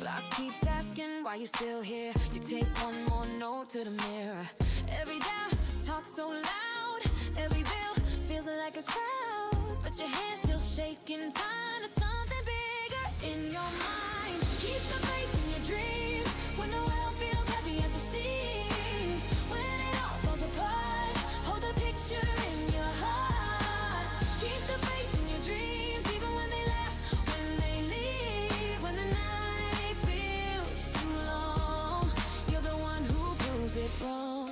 Clock keeps asking why you still here. You take one more note to the mirror. Every doubt talks so loud. Every bill feels like a crowd, but your hand's still shaking. Time to something bigger in your mind. Keep the faith in your dreams when the world feels heavy at the seams. When it all falls apart, hold the picture in your heart. Keep the faith in your dreams, even when they laugh, when they leave, when the night feels too long. You're the one who proves it wrong.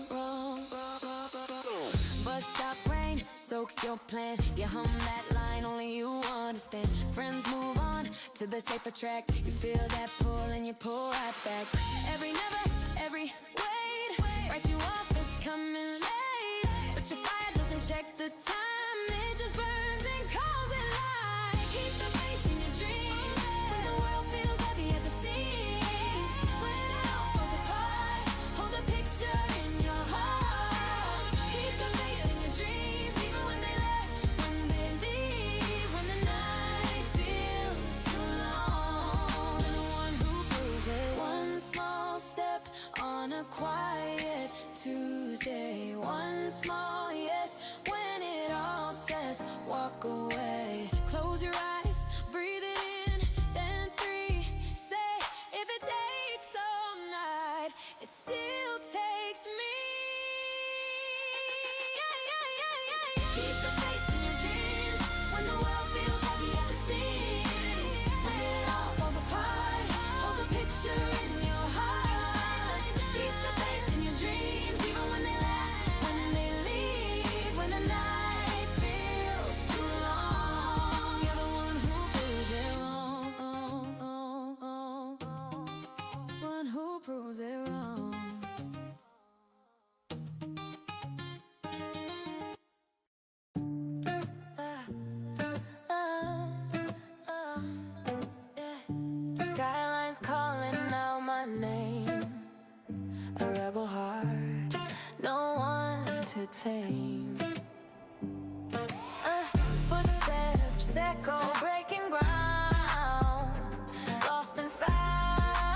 But stop rain soaks your plan. You hum that line only you understand. Friends move on to the safer track. You feel that pull and you pull right back. Every never, every wait writes you off as coming late. But your fire doesn't check the time. It just burns and calls it light. Keep the faith in your dreams when the world feels heavy at the seams. When it all falls apart, hold the picture in your heart. Keep the faith in your dreams, even when they laugh, when they leave, when the night feels too long. You're the one who proves it. One small step on a quiet Tuesday. One small yes when it all says walk away. Close your eyes, breathe it in, then 3. Say if it takes all night, it still takes me. Keep the faith in your dreams when the world feels heavy at the seams. When it all falls apart, hold the picture in your heart. Keep the faith in your dreams, even when they laugh, when they leave, when the night feels too long. You're the one who proves it wrong. One who proves it wrong. Skyline's calling out my name. A rebel heart, no one to tame. Footsteps echo, breaking ground. Lost and found,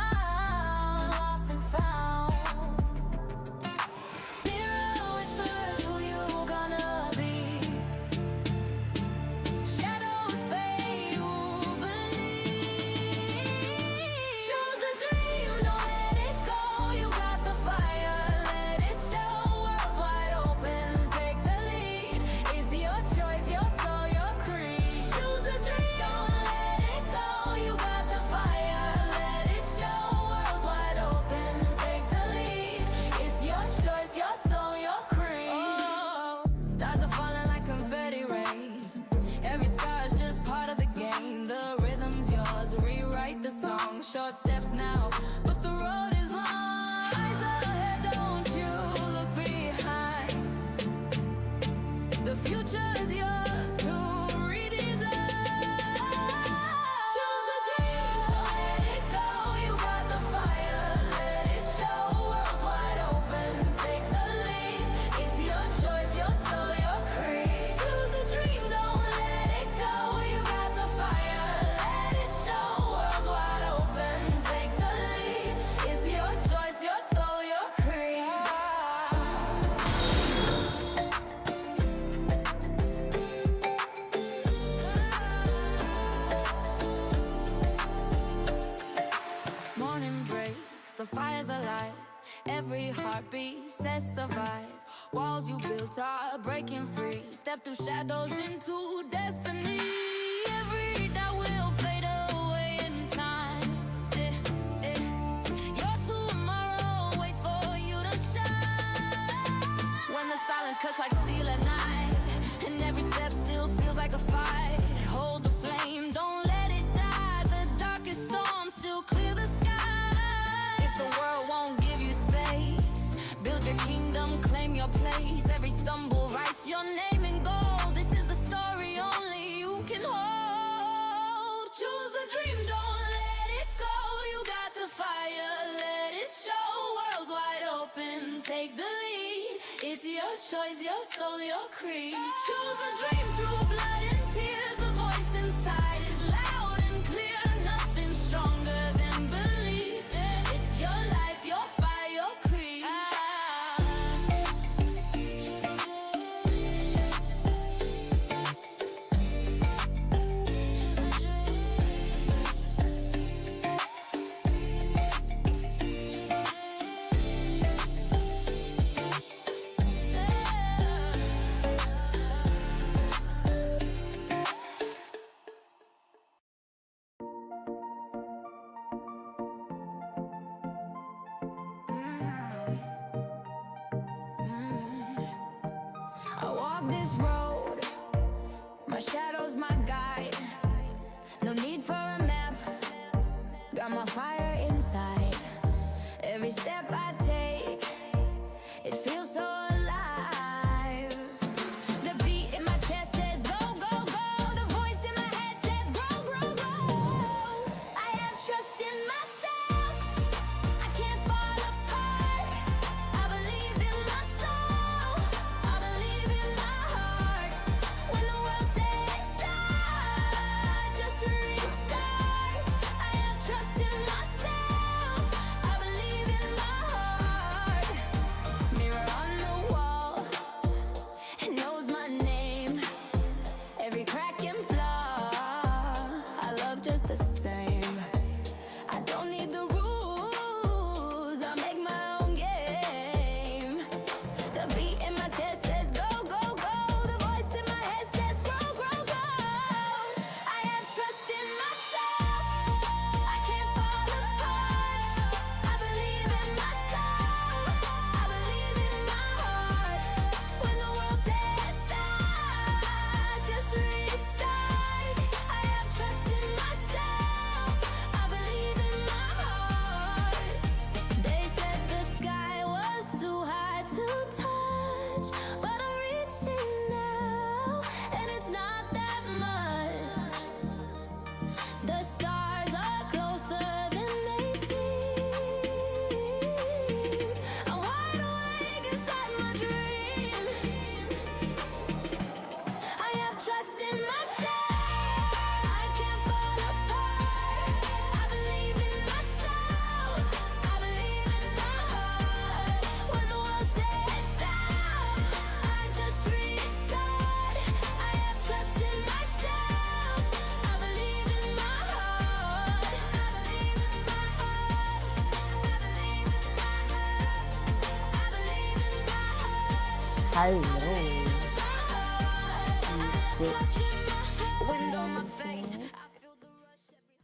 lost and found. Mirror whispers who you gonna be. Shadows fade, you believe. Choose the dream, don't let it go. You got the fire, let it show. World's wide open, take the lead. It's your choice, your soul, your creed. Choose the dream, don't let it go. You got the fire, let it show. World's wide open, take the lead. It's your choice, your soul, your creed. Oh, stars are falling like confetti rain. Every scar's just part of the game. The rhythm's yours, rewrite the song. Short steps now, but the road is long. Eyes ahead, don't you look behind. The future's yours to redesign. Choose the dream, don't let it go. You got the fire, let it show. World's wide open, take the lead. It's your choice, your soul, your creed. Choose the dream, don't let it go. You got the fire, let it show. World's wide open, take the lead. It's your choice, your soul, your creed. Morning breaks, the fire's alive. Every heartbeat says survive. Walls you built are breaking free. Step through shadows into destiny. Every doubt will fade away in time. Your tomorrow waits for you to shine. When the silence cuts like steel at night, and every step still feels like a fight. Hold the flame, don't let it die. The darkest storm still clear the sky. If the world won't give you space, build your kingdom, claim your place. Every stumble writes your name in gold. This is the story only you can hold. Choose the dream, don't let it go. You got the fire, let it show. World's wide open, take the lead. It's your choice, your soul, your creed. Choose a dream through blood and tears. A voice inside is loud and clear. Nothing stronger than belief. walk this road, my shadow's my guide. No need for a map, got my fire inside. Every step I take, it feels so alive. The beat in my chest says go, go, go. The voice in my head says grow, grow, grow. I have trust in myself, I can't fall apart. I believe in my soul, I believe in my heart. When the world says stop, just restart. I have trust in myself, I believe in my heart. Mirror on the wall, it knows my name. Every crack and flaw, I love just the same. I don't need the rules, I make my own game. The beat in my chest says go, go, go. The voice in my head says grow, grow, grow. I have trust in myself, I can't fall apart. I believe in my soul, I believe in my heart. When the world says stop, just restart. I have trust in myself, I believe in my heart. They said the sky was too high to touch, but I'm reaching now, and it's not that much. The stars are closer than they seem. I'm wide awake inside my dream. I have trust in myself, I can't fall apart. I believe in my soul, I believe in my heart. When the world says stop, I just restart. I have trust in myself, I believe in my heart. I believe in my heart, I believe in my heart. I believe in my heart. Hello. Wind on my face, I feel the rush every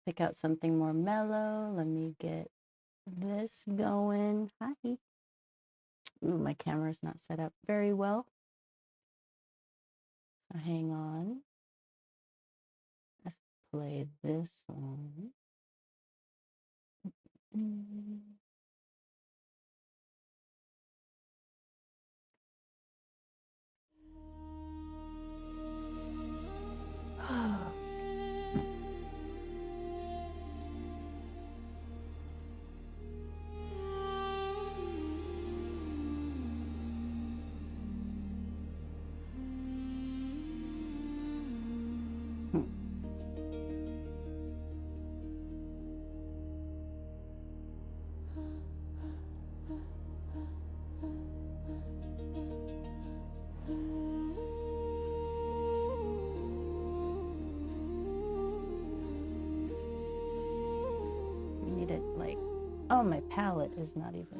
Pick out something more mellow. Let me get this going. Hi. Ooh, my camera's not set up very well. So hang on. Let's play this one. Need it like, oh, my palette is not even.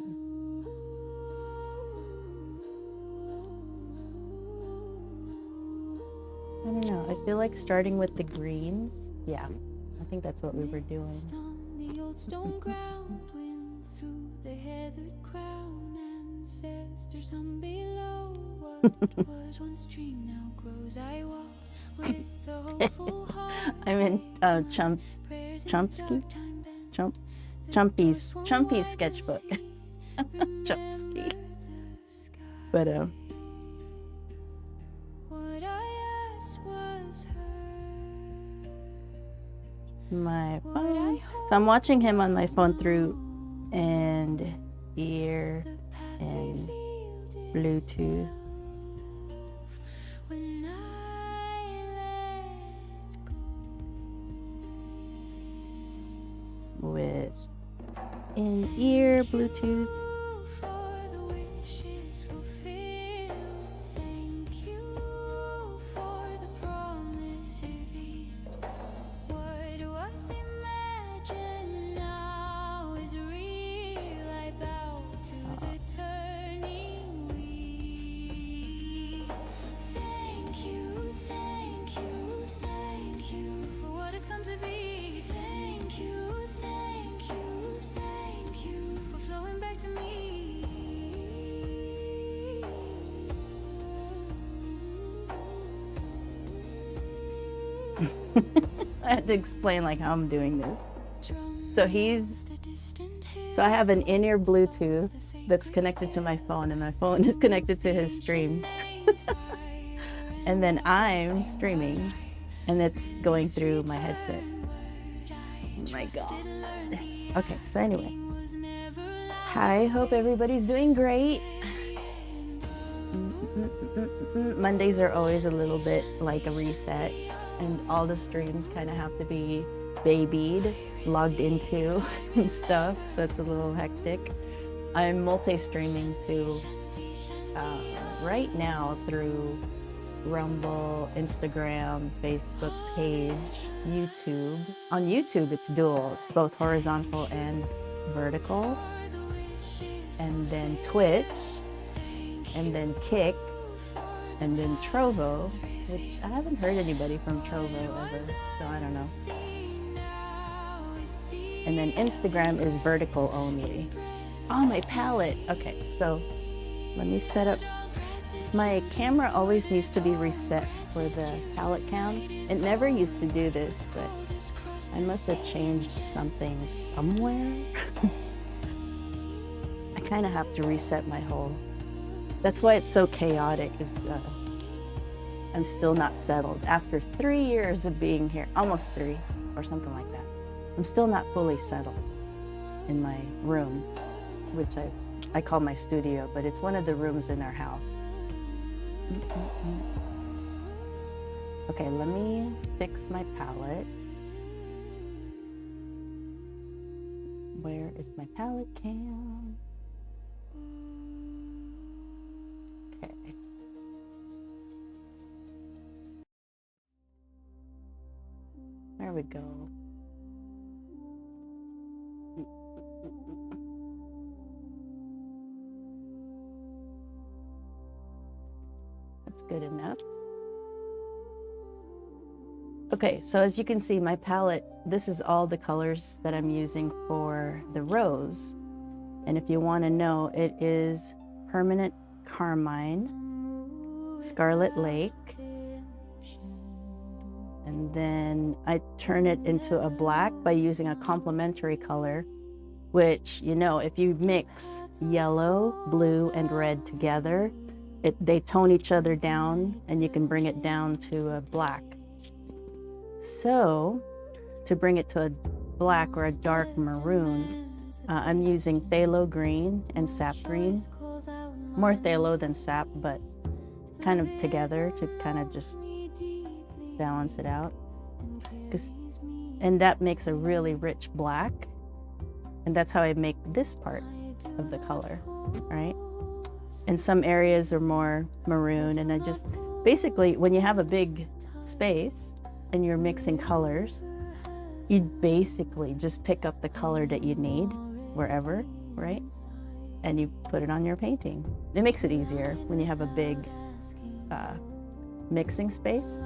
I don't know. I feel like starting with the greens. Yeah, I think that's what we were doing. the old stone ground, wind through the heathered crown, ancestors hum below. What was once dream now grows. I walk with a hopeful heart. I'm in Chumpy's sketchbook. Chumpsky. But what I asked was my phone. So I'm watching him on my phone through and ear and Bluetooth. when I let go. With in-ear Bluetooth. For the wishes fulfilled. Thank you for the promise revealed. What was imagined now is real. I bow to the turning wheel. Thank you, thank you, thank you for what has come to be. Thank you, thank you, thank you for flowing back to me. I had to explain like how I'm doing this. So I have an in-ear Bluetooth that's connected to my phone, and my phone is connected to his stream. And then I'm streaming, and it's going through my headset. Oh my God. Okay, so anyway. I hope everybody's doing great. Mondays are always a little bit like a reset, and all the streams kind of have to be babied, logged into and stuff, so it's a little hectic. I'm multi-streaming too right now through Rumble, Instagram, Facebook page, YouTube. On YouTube, it's dual. It's both horizontal and vertical. And then Twitch, and then Kick, and then Trovo, which I haven't heard anybody from Trovo ever, so I don't know. And then Instagram is vertical only. Oh, my palette. Okay, so let me set up. My camera always needs to be reset for the palette cam. It never used to do this, but I must have changed something somewhere. I kind of have to reset my whole. That's why it's so chaotic. I'm still not settled. After 3 years of being here, almost 3 or something like that, I'm still not fully settled in my room, which I call my studio, but it's one of the rooms in our house. Okay, let me fix my palette. Where is my palette cam? Okay. There we go. That's good enough. Okay, so as you can see, my palette, this is all the colors that I'm using for the rose. And if you want to know, it is Permanent Carmine, Scarlet Lake, and then I turn it into a black by using a complementary color, which, you know, if you mix yellow, blue, and red together, they tone each other down, and you can bring it down to a black. So to bring it to a black or a dark maroon, I'm using phthalo green and sap green. More phthalo than sap, but kind of together to kind of just balance it out. And that makes a really rich black. And that's how I make this part of the color, right? And some areas are more maroon, and I just, basically, when you have a big space and you're mixing colors, you basically just pick up the color that you need wherever, right? And you put it on your painting. It makes it easier when you have a big mixing space.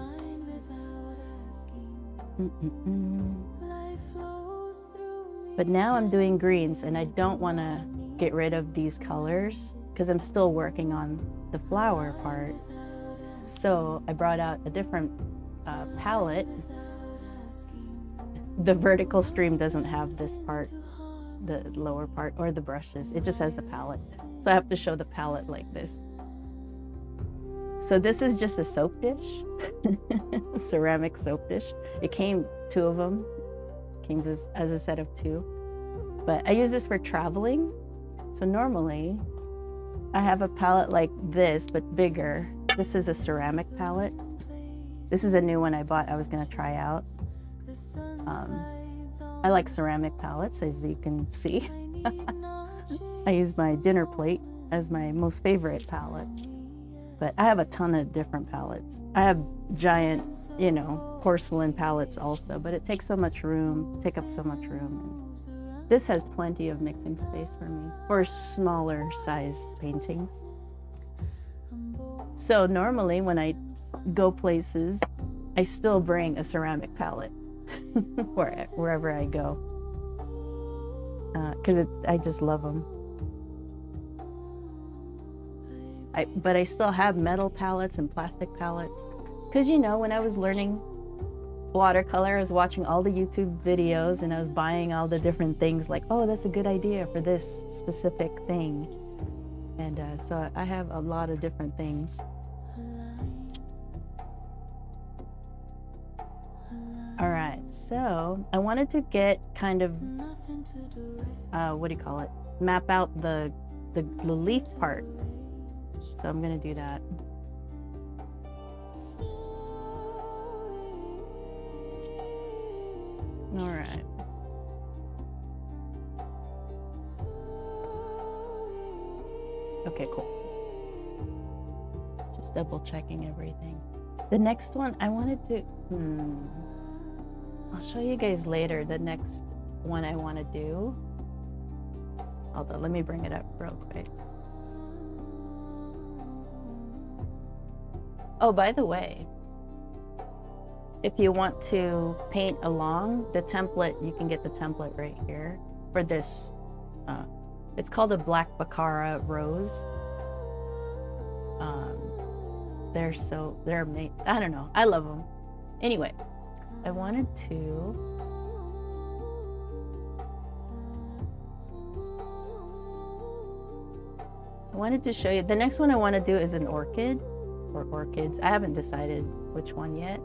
But now I'm doing greens, and I don't want to get rid of these colors because I'm still working on the flower part. So I brought out a different palette. The vertical stream doesn't have this part, the lower part, or the brushes. It just has the palette. So I have to show the palette like this. So this is just a soap dish, ceramic soap dish. It came 2 of them, came as a set of 2. But I use this for traveling. So normally I have a palette like this, but bigger. This is a ceramic palette. This is a new one I bought. I was gonna try out. I like ceramic palettes, as you can see. I use my dinner plate as my most favorite palette. But I have a ton of different palettes. I have giant, you know, porcelain palettes also, but it takes so much room, take up so much room. This has plenty of mixing space for me, for smaller sized paintings. So normally when I go places, I still bring a ceramic palette wherever I go, because I just love them. But I still have metal palettes and plastic palettes, because, you know, when I was learning watercolor. I was watching all the YouTube videos and I was buying all the different things like, oh, that's a good idea for this specific thing. And so I have a lot of different things. All right, so I wanted to get kind of, what do you call it? Map out the leaf part. So I'm gonna do that. All right. Okay, cool. Just double checking everything. The next one I wanted to, I'll show you guys later the next one I want to do. Hold on, let me bring it up real quick. Oh, by the way, if you want to paint along the template, you can get the template right here for this. It's called a Black Baccara Rose. They're amazing. I don't know. I love them. Anyway, I wanted to show you. The next one I want to do is an orchid or orchids. I haven't decided which one yet.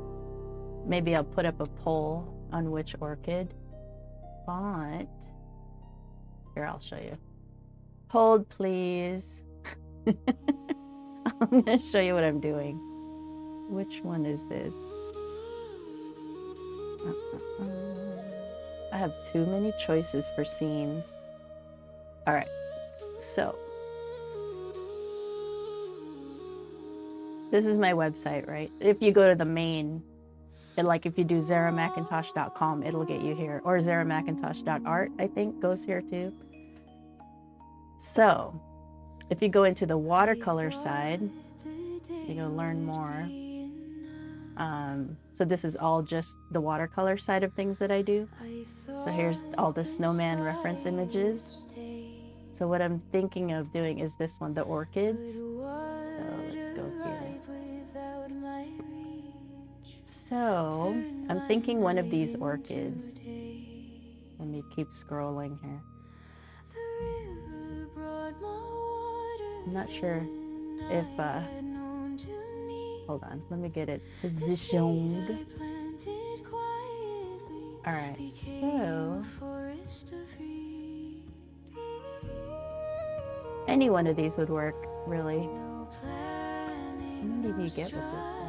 Maybe I'll put up a poll on which orchid. But here, I'll show you. Hold, please. I'm going to show you what I'm doing. Which one is this? I have too many choices for scenes. All right, so this is my website, right? If you go to the main, like if you do zaramacintosh.com, it'll get you here. Or zaramacintosh.art, I think, goes here too. So if you go into the watercolor side, you go learn more. So this is all just the watercolor side of things that I do. So here's all the snowman reference images. So what I'm thinking of doing is this one, the orchids. So let's go here. So I'm thinking one of these orchids. Let me keep scrolling here. I'm not sure if, hold on, let me get it positioned. All right, so any one of these would work, really. How many do you get with this set?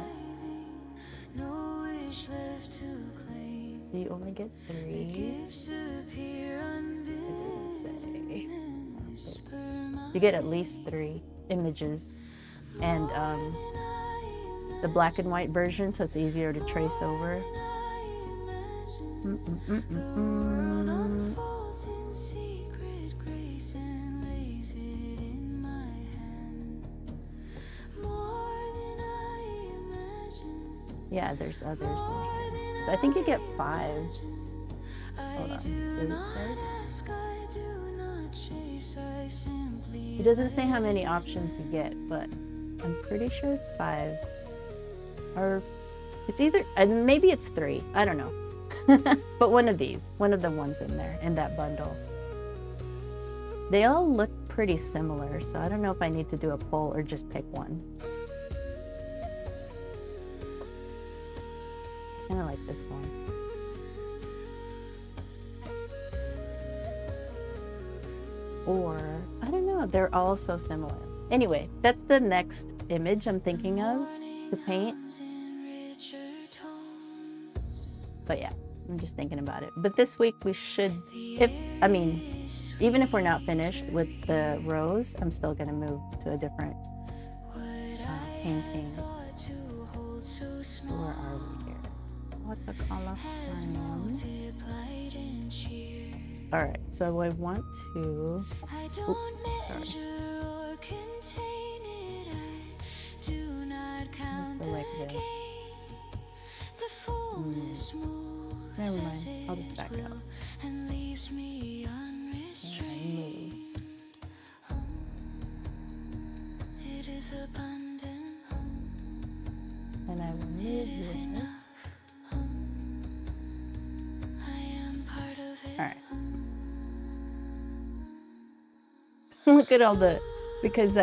Do you only get 3? It doesn't say. You get at least 3 images, and the black and white version, so it's easier to trace over. Yeah, there's others in here. So I think you get 5. Hold on. It doesn't say how many options you get, but I'm pretty sure it's 5. Or it's either, and maybe it's 3. I don't know. But one of these, one of the ones in there, in that bundle. They all look pretty similar, so I don't know if I need to do a poll or just pick one. I kind of like this one. Or, I don't know, they're all so similar. Anyway, that's the next image I'm thinking of to paint. But yeah, I'm just thinking about it. But this week we should, even if we're not finished with the rose, I'm still gonna move to a different painting. Where are we here? Watercolor. All right, so I want to. Oops, sorry. Just go like this. Never mind. I'll just back out. And I will move this. Look at all the, because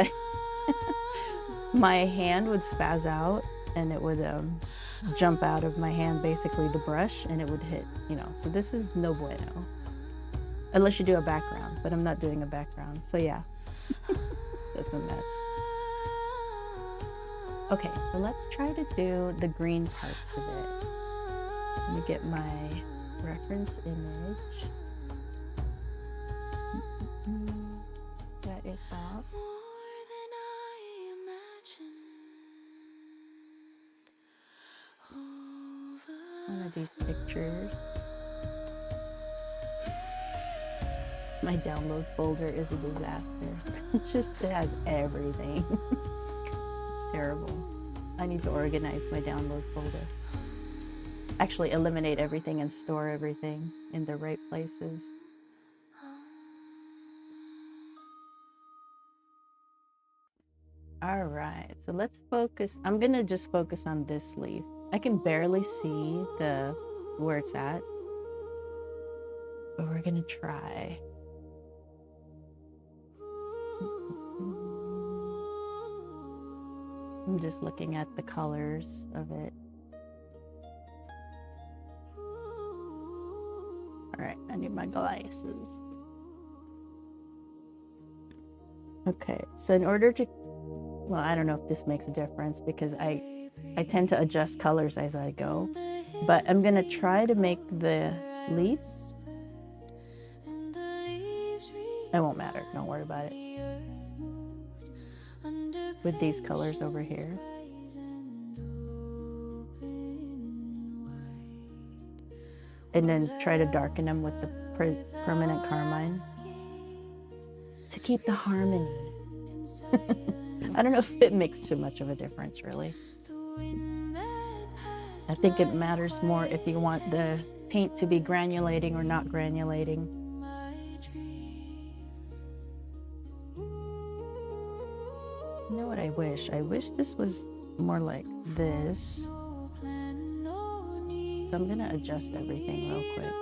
my hand would spaz out and it would jump out of my hand, basically the brush, and it would hit, you know. So this is no bueno. Unless you do a background, but I'm not doing a background. So yeah, that's a mess. Okay, so let's try to do the green parts of it. Let me get my reference image. That is up. One of these pictures. My download folder is a disaster. It's just, it has everything. It's terrible. I need to organize my download folder. Actually eliminate everything and store everything in the right places. All right, so let's focus. I'm gonna just focus on this leaf. I can barely see where it's at, but we're gonna try. I'm just looking at the colors of it. All right, I need my glasses. Okay, so in order to, well, I don't know if this makes a difference because I tend to adjust colors as I go, but I'm gonna try to make the leaf. It won't matter, don't worry about it. With these colors over here. And then try to darken them with the permanent carmine to keep the harmony. I don't know if it makes too much of a difference, really. I think it matters more if you want the paint to be granulating or not granulating. You know what I wish? I wish this was more like this. So I'm gonna adjust everything real quick.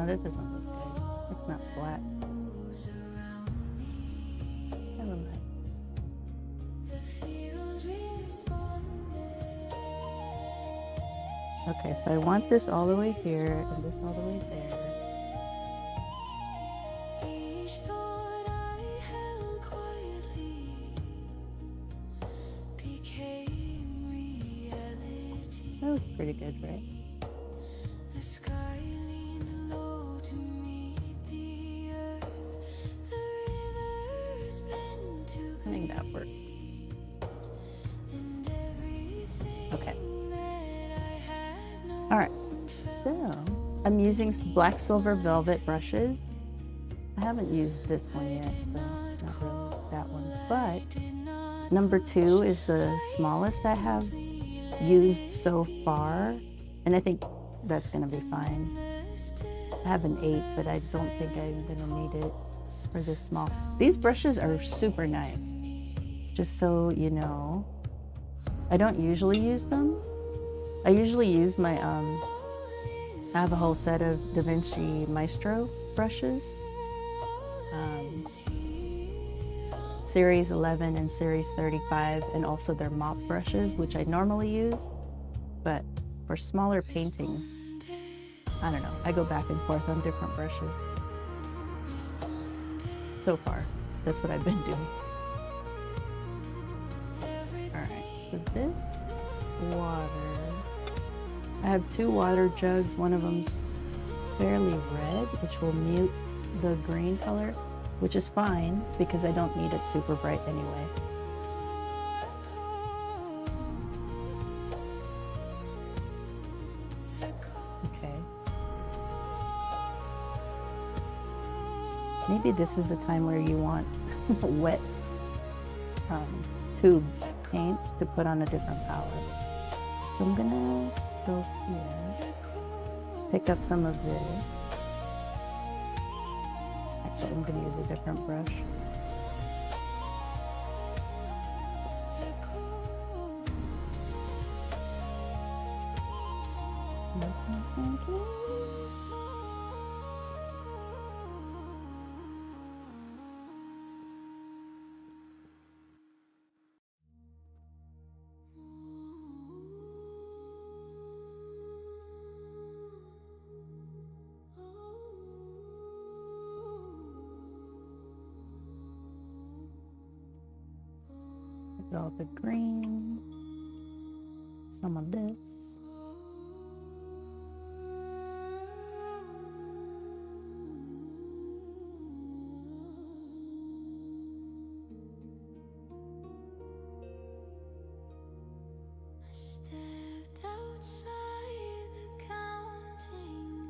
That doesn't look good. It's not flat. Never mind. Okay, so I want this all the way here and this all the way there. That was pretty good, right? I think that works. Okay. All right. So I'm using black silver velvet brushes. I haven't used this one yet, so not really that one. But number 2 is the smallest I have used so far, and I think that's gonna be fine. I have an 8, but I don't think I'm gonna need it for this small. These brushes are super nice. Just so you know, I don't usually use them. I usually use my, I have a whole set of Da Vinci Maestro brushes. Series 11 and Series 35, and also their mop brushes, which I normally use. But for smaller paintings, I don't know, I go back and forth on different brushes. So far, that's what I've been doing. Alright, so this water, I have 2 water jugs. One of them's fairly red, which will mute the green color, which is fine because I don't need it super bright anyway. Okay. Maybe this is the time where you want a wet tube paints to put on a different palette. So I'm gonna go here, pick up some of this. Actually, I'm gonna use a different brush. There's all the green, some of this.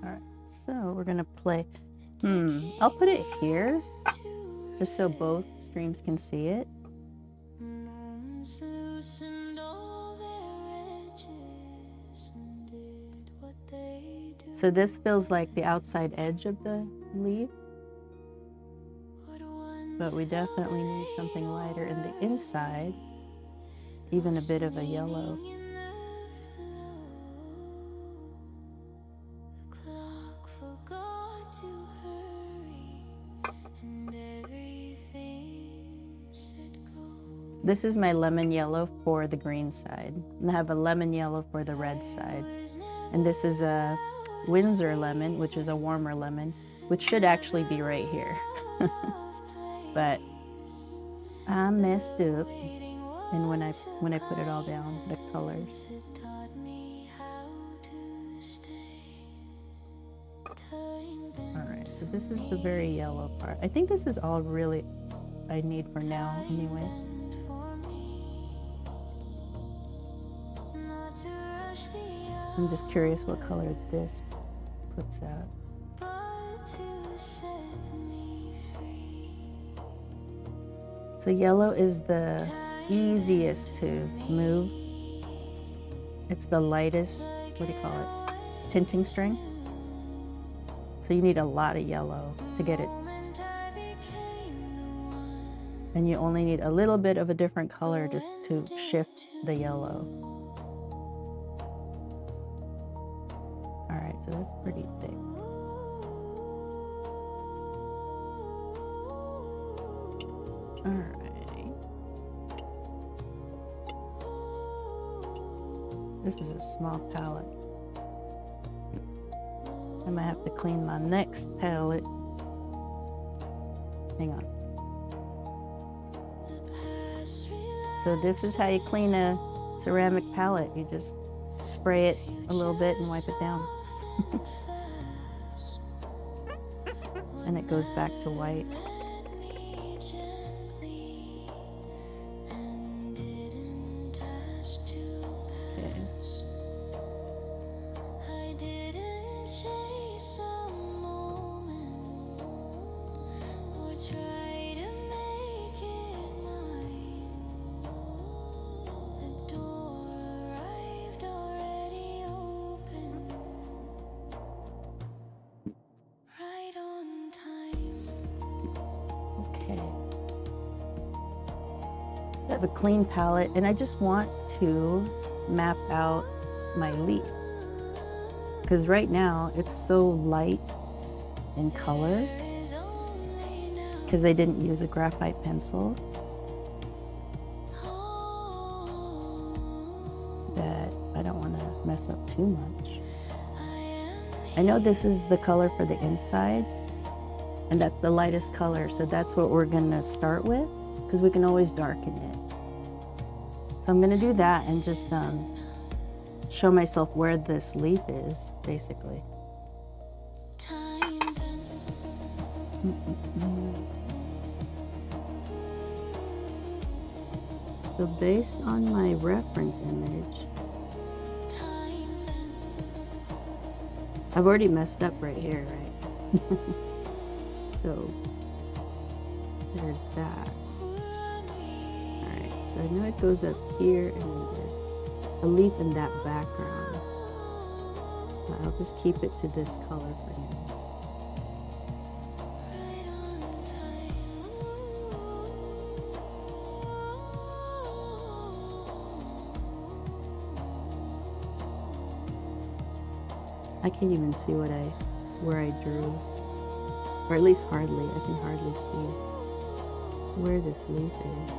Alright, so we're gonna play. I'll put it here just so both streams can see it. So this feels like the outside edge of the leaf, but we definitely need something lighter in the inside, even a bit of a yellow. This is my lemon yellow for the green side, and I have a lemon yellow for the red side. And this is a Windsor lemon, which is a warmer lemon, which should actually be right here. But I messed up, and when I put it all down, the colors. All right, so this is the very yellow part. I think this is all really I need for now anyway. I'm just curious what color this puts out. So yellow is the easiest to move. It's the lightest, what do you call it? Tinting string. So you need a lot of yellow to get it. And you only need a little bit of a different color just to shift the yellow. All right, so that's pretty thick. All right. This is a small palette. I might have to clean my next palette. Hang on. So this is how you clean a ceramic palette. You just spray it a little bit and wipe it down. And it goes back to white. Okay. I have a clean palette, and I just want to map out my leaf, because right now it's so light in color because I didn't use a graphite pencil that I don't want to mess up too much. I know this is the color for the inside, and that's the lightest color, so that's what we're gonna start with, because we can always darken it. So I'm gonna do that and just show myself where this leaf is, basically. So based on my reference image, I've already messed up right here, right? So there's that. Alright, So I know it goes up here and then there's a leaf in that background. But I'll just keep it to this color for now. I can't even see where I drew, or at least hardly. I can hardly see where this leaf is.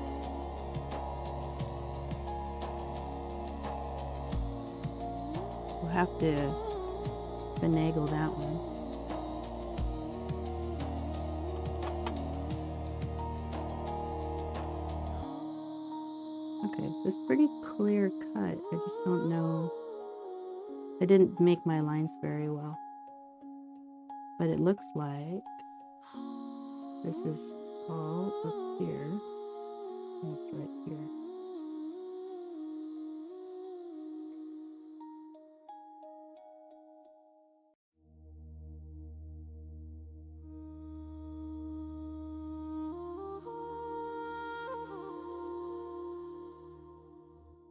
We'll have to finagle that one. Okay, so it's pretty clear cut. I just don't know. I didn't make my lines very well. But it looks like this is all up here. And it's right here.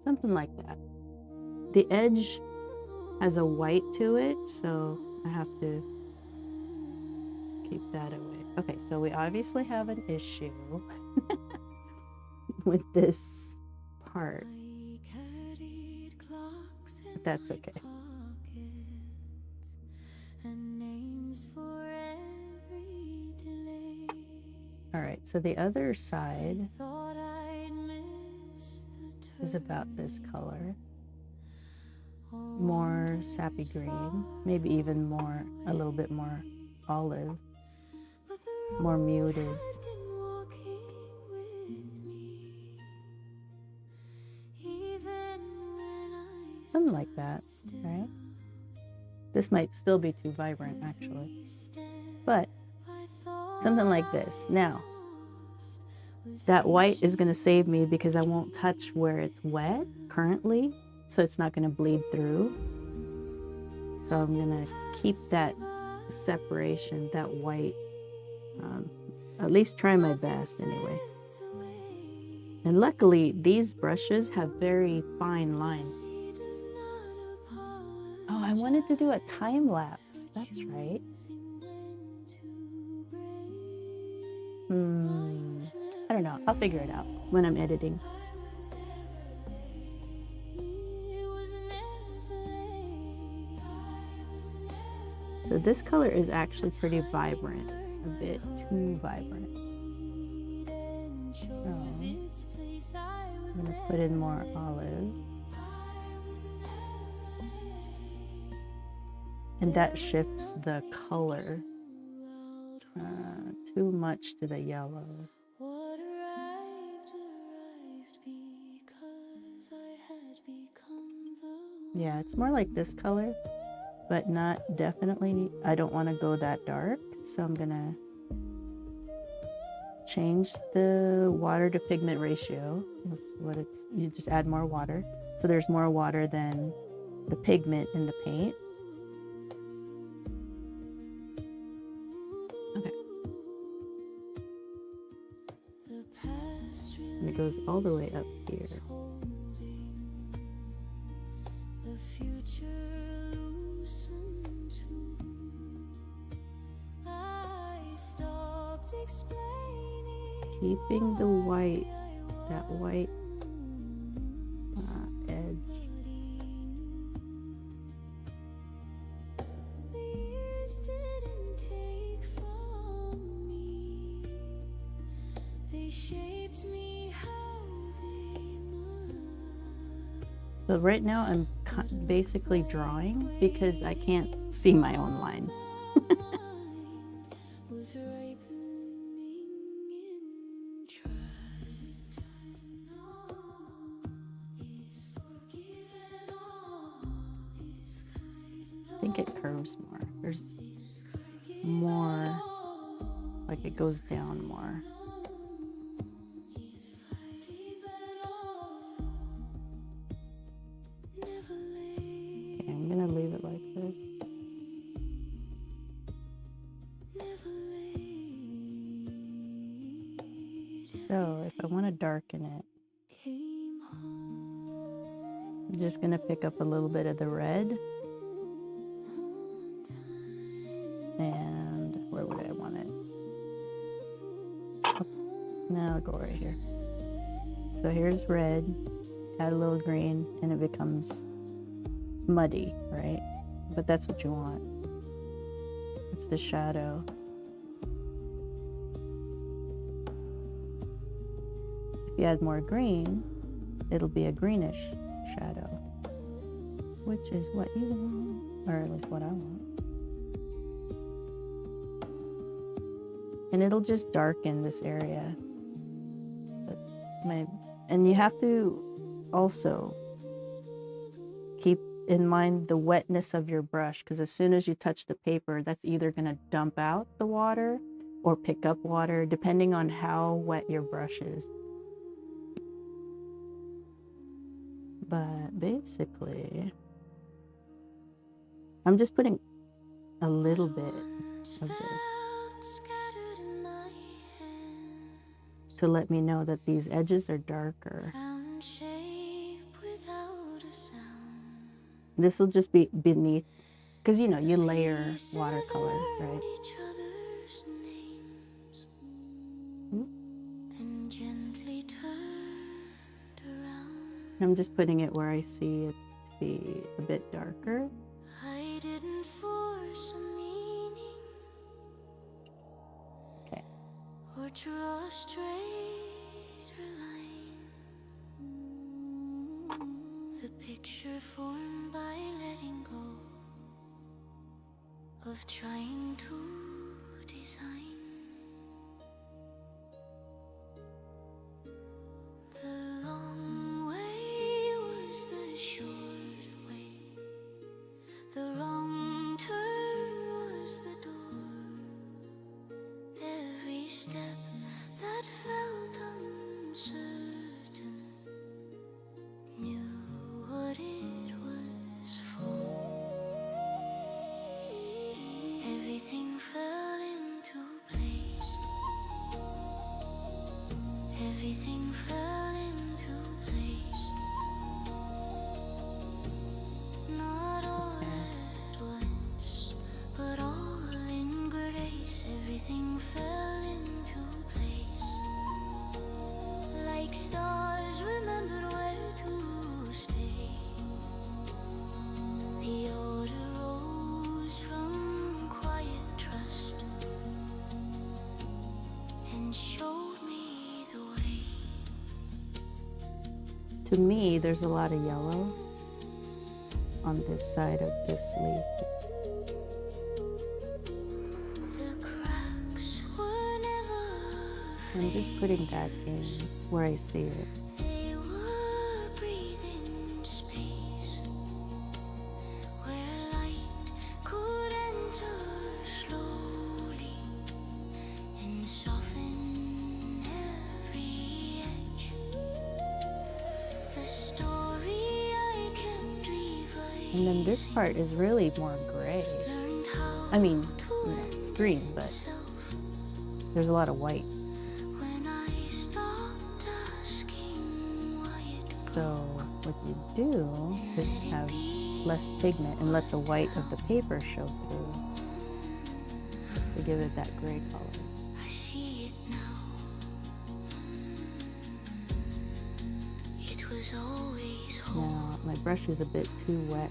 Something like that. The edge has a white to it, so I have to keep that away. Okay, so we obviously have an issue with this part. But that's okay. All right, so the other side is about this color. More sappy green, maybe even more, a little bit more olive, more muted. Something like that, right? This might still be too vibrant, actually. But something like this. Now, that white is going to save me because I won't touch where it's wet currently, so it's not going to bleed through. So I'm going to keep that separation, that white, at least try my best anyway. And luckily, these brushes have very fine lines. Oh, I wanted to do a time lapse. That's right. I don't know. I'll figure it out when I'm editing. So this color is actually pretty vibrant, a bit too vibrant. So I'm going to put in more olive. And that shifts the color too much to the yellow. Yeah, it's more like this color, but not definitely. I don't want to go that dark, so I'm gonna change the water to pigment ratio. That's what it's. You just add more water, so there's more water than the pigment in the paint. Okay. And it goes all the way up here. Keeping the white, that white edge. So right now I'm basically drawing because I can't see my own lines. I think it curves more. There's more, like it goes down more. Okay, I'm gonna leave it like this. So if I want to darken it, I'm just gonna pick up a little bit of the red. And where would I want it? Oh, now I'll go right here. So here's red, add a little green, and it becomes muddy, right? But that's what you want. It's the shadow. If you add more green, it'll be a greenish shadow, which is what you want, or at least what I want. And it'll just darken this area. And you have to also keep in mind the wetness of your brush, because as soon as you touch the paper, that's either going to dump out the water or pick up water, depending on how wet your brush is. But basically, I'm just putting a little bit of this to let me know that these edges are darker. This will just be beneath, because you know, you layer watercolor, right? I'm just putting it where I see it to be a bit darker. I didn't force a meaning. Okay. Or draw a straighter line. The picture formed by letting go of trying to design. Everything fell into place. Not all at once, but all in grace. Everything fell into place. Like stars remembered where to stay. The order rose from quiet trust and showed me the way. To me, there's a lot of yellow on this side of this leaf. I'm just putting that in where I see it. And then this part is really more gray. I mean, you know, it's green, but there's a lot of white. So what you do is have less pigment and let the white of the paper show through to give it that gray color. I see it now. It was always home. Now my brush is a bit too wet.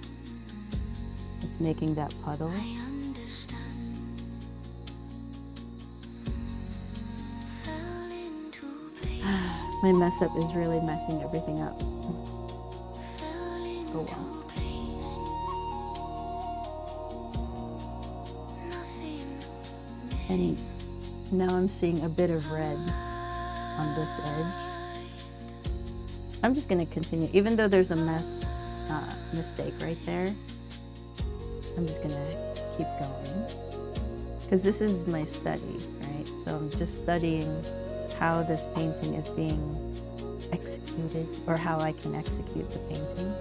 It's making that puddle. I understand. Fell into place. My mess up is really messing everything up. Oh well. And now I'm seeing a bit of red on this edge. I'm just going to continue, even though there's a mistake right there. I'm just going to keep going, because this is my study, right? So I'm just studying how this painting is being executed, or how I can execute the painting.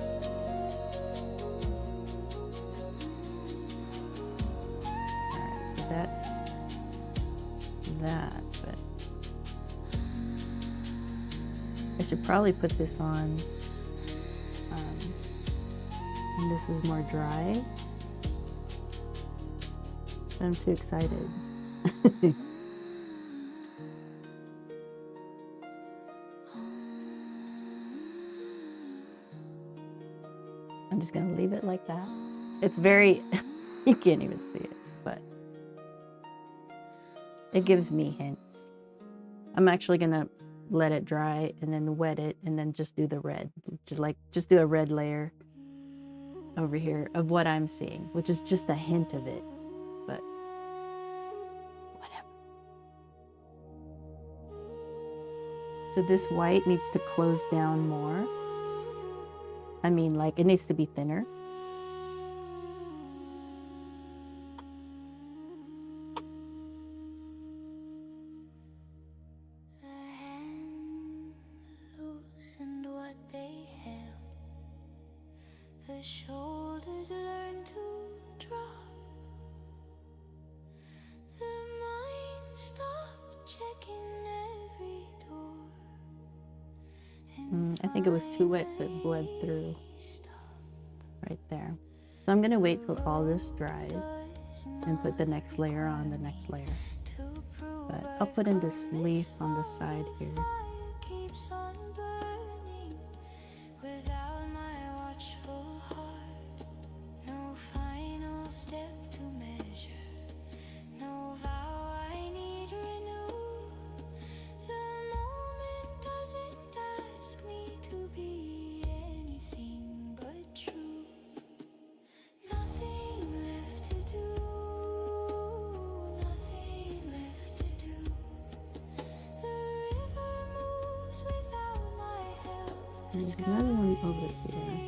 Alright, so that's that, but I should probably put this on, and this is more dry. I'm too excited. I'm just gonna leave it like that. It's very, you can't even see it, but it gives me hints. I'm actually gonna let it dry and then wet it and then just do the red. Just do a red layer over here of what I'm seeing, which is just a hint of it, but whatever. So this white needs to close down more. I mean, like, it needs to be thinner. The shoulders learn to drop. The mind stop checking every door. I think it was too wet, so it bled through right there. So I'm gonna wait till all this dries and put the next layer on the next layer. But I'll put in this leaf on the side here. There's another one over here.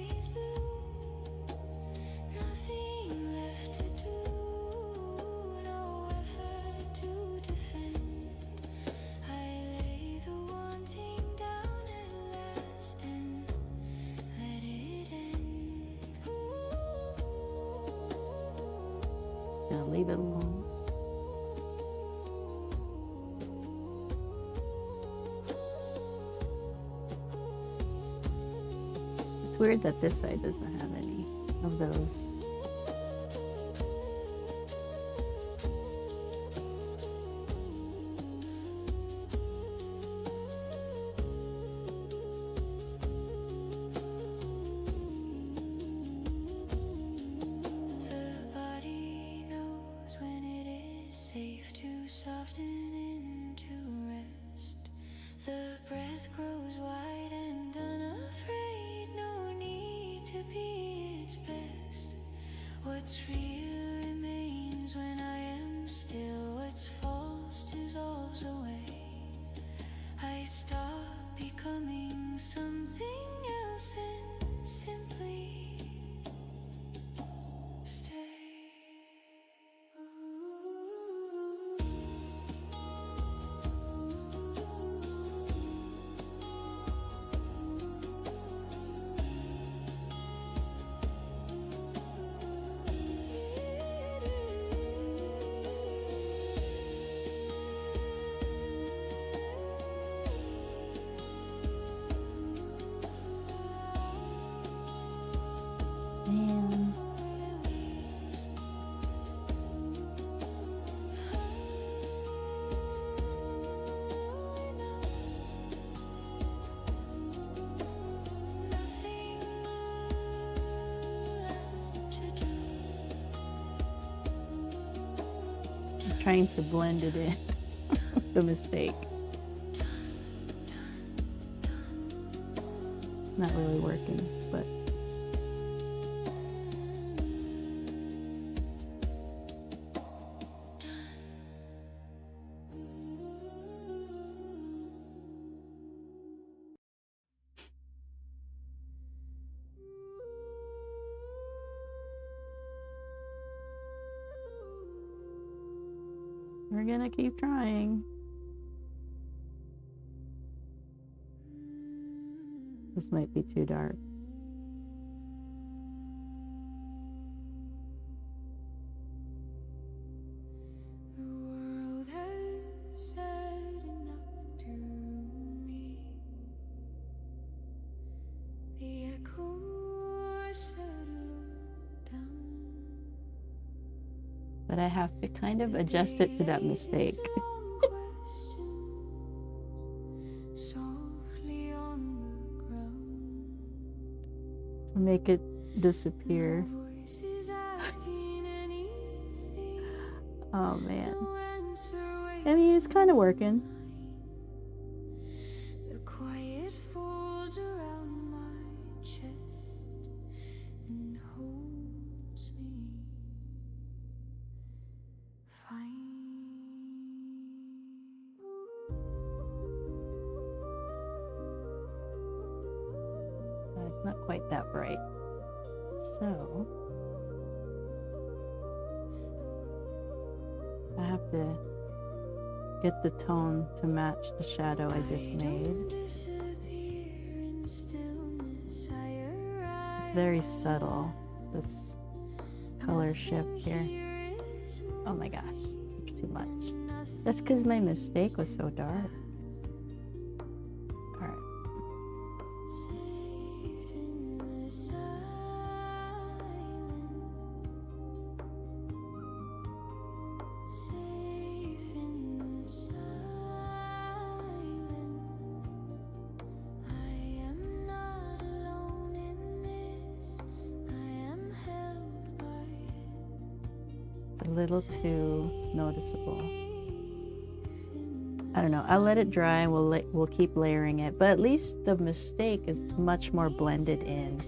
Gonna leave it alone. It's weird that this side doesn't have any of those. The body knows when it is safe to soften into rest. The breath grows wide and unafraid, no need to be its best. What's real remains when I am still, what's false dissolves away. I stop becoming something else and simply stay. Man. I'm trying to blend it in. The mistake. It's not really working, but we're gonna keep trying. This might be too dark. The world has said enough to me. but I have to kind of adjust it to that mistake. Make it disappear. Oh man. I mean, it's kind of working. It's not quite that bright. So I have to get the tone to match the shadow I just made. It's very subtle, this color shift here. Oh my gosh, it's too much. That's because my mistake was so dark. All right. A little too noticeable. I don't know. I'll let it dry and we'll keep layering it, but at least the mistake is much more blended in.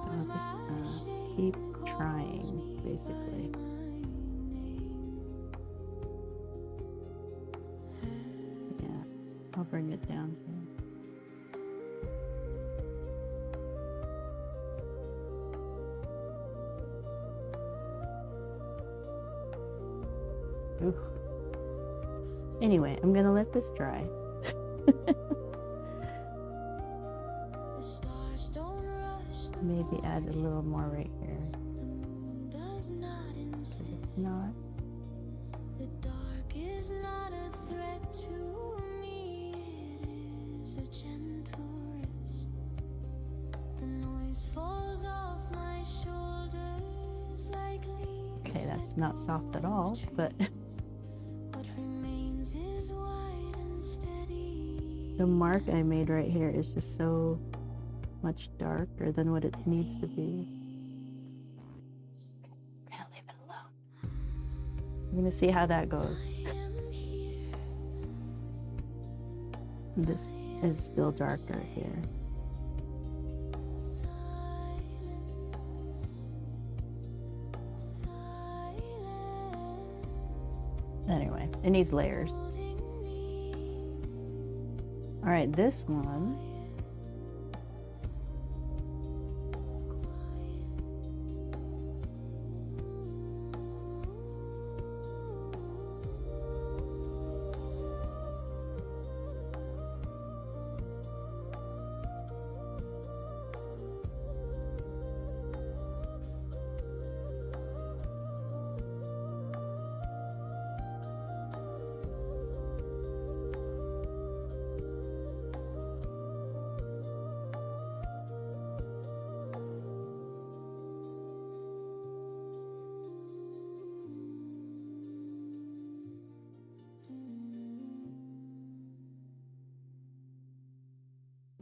I'll just keep trying, basically. Yeah, I'll bring it down here. Ooh. Anyway, I'm gonna let this dry. Maybe add a little more right here. Because it's not. The dark is not a threat to me. It is a gentle risk. The noise falls off my shoulders like leaves. Okay, that's not soft at all, but the mark I made right here is just so much darker than what it needs to be. Okay, I'm gonna leave it alone. I'm gonna see how that goes. This is still darker here. Anyway, it needs layers. All right, this one.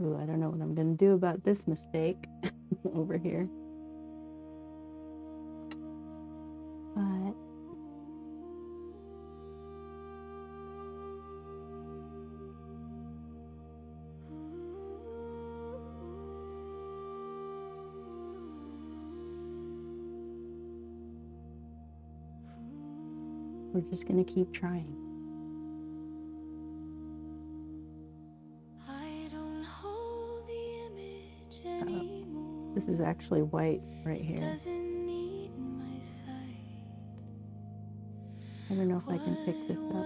Ooh, I don't know what I'm gonna do about this mistake over here. But we're just gonna keep trying. This is actually white right here. I don't know if I can pick this up.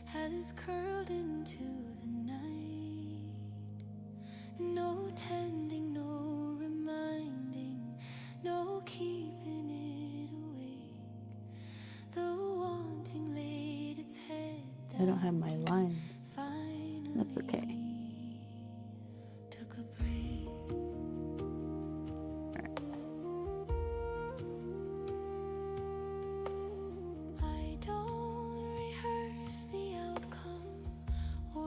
Has curled into the night. No tending, no reminding, no keeping it awake. The wanting laid its head down. I don't have my lines. That's okay.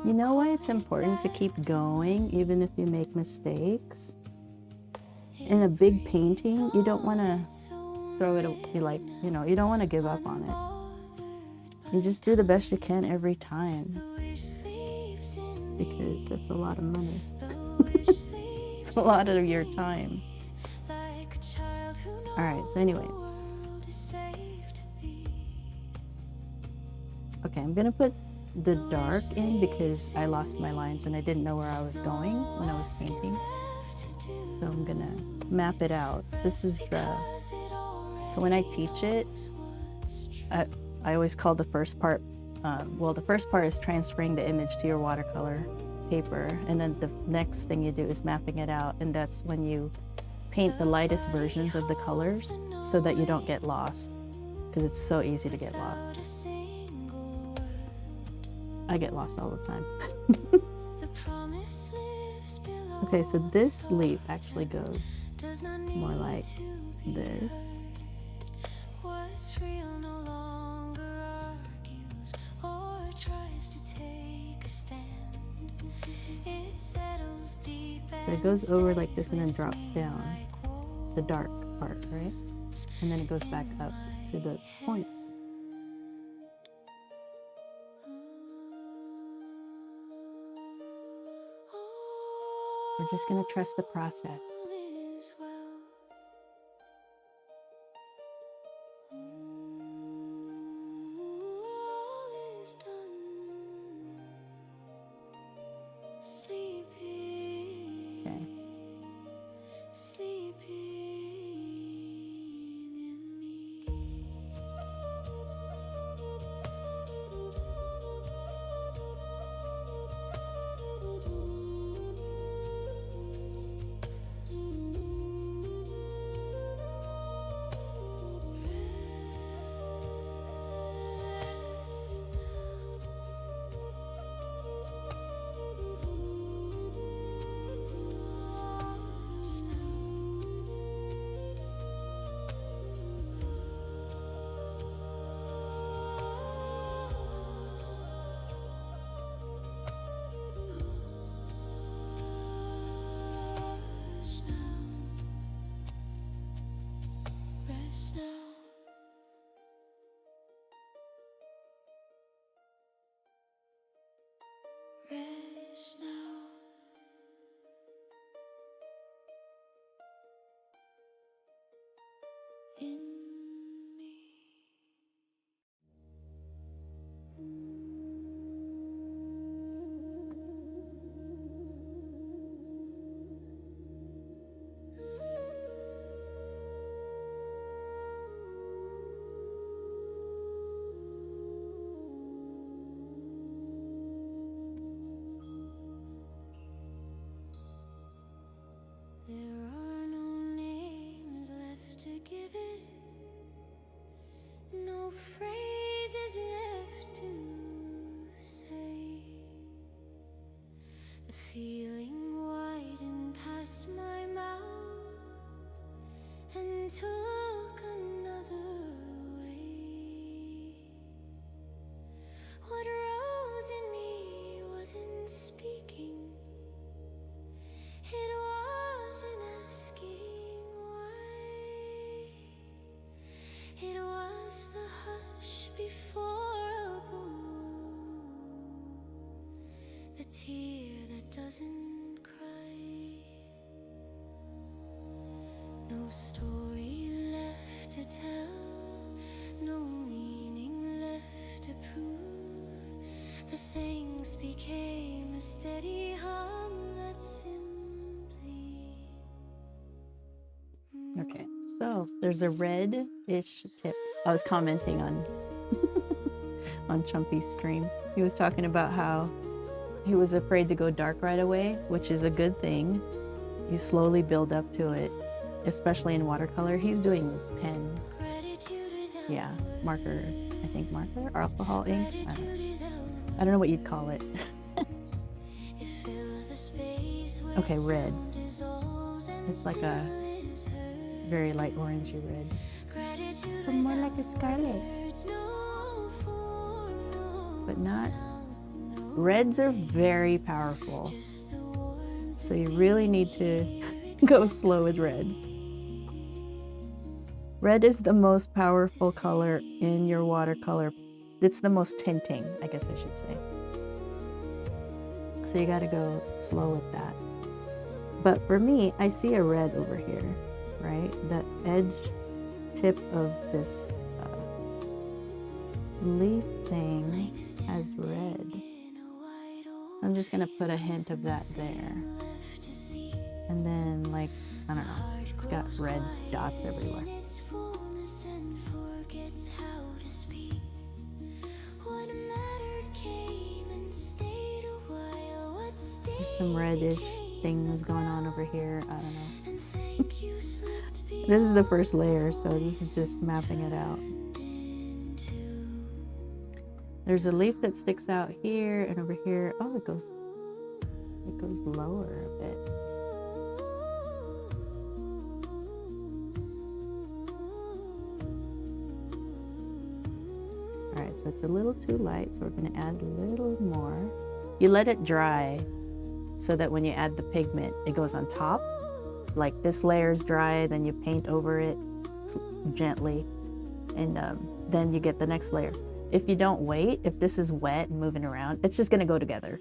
You know why it's important to keep going even if you make mistakes? In a big painting, you don't want to throw it, you don't want to give up on it. You just do the best you can every time, because that's a lot of money. It's a lot of your time. All right, so anyway. Okay, I'm gonna put the dark in because I lost my lines and I didn't know where I was going when I was painting. So I'm gonna map it out. This is, so when I teach it, I always call the first part, well, the first part is transferring the image to your watercolor paper, and then the next thing you do is mapping it out, and that's when you paint the lightest versions of the colors so that you don't get lost, because it's so easy to get lost. I get lost all the time. Okay, so this leaf actually goes more like this. But it goes over like this and then drops down, the dark part, right? And then it goes back up to the point. We're just gonna trust the process. Okay. Rest now. In me. There are no names left to give it, no phrases left to say. The feeling widened past my mouth and took another way. What rose in me wasn't speaking. It wasn't asking why. It was the hush before a boom, the tear that doesn't cry. No story left to tell, no meaning left to prove. The things became a steady hum that Okay, so there's a red-ish tip. I was commenting on on Chumpy's stream. He was talking about how he was afraid to go dark right away, which is a good thing. You slowly build up to it, especially in watercolor. He's doing pen, yeah, marker, I think marker, or alcohol inks. I don't know what you'd call it. Okay, red. It's like a very light orangey red. So more like a scarlet. But not Reds are very powerful, so you really need to go slow with red. Red is the most powerful color in your watercolor. It's the most tinting, I guess I should say. So you gotta go slow with that. But for me, I see a red over here, right? That edge tip of this leaf thing has red. So I'm just gonna put a hint of that there. And then, like, I don't know, it's got red dots everywhere. There's some reddish things going on over here. I don't know. This is the first layer, so this is just mapping it out. There's a leaf that sticks out here and over here. Oh, it goes lower a bit. All right, so it's a little too light, so we're going to add a little more. You let it dry so that when you add the pigment, it goes on top. Like this layer's dry, then you paint over it gently, and then you get the next layer. If you don't wait, if this is wet and moving around, it's just gonna go together.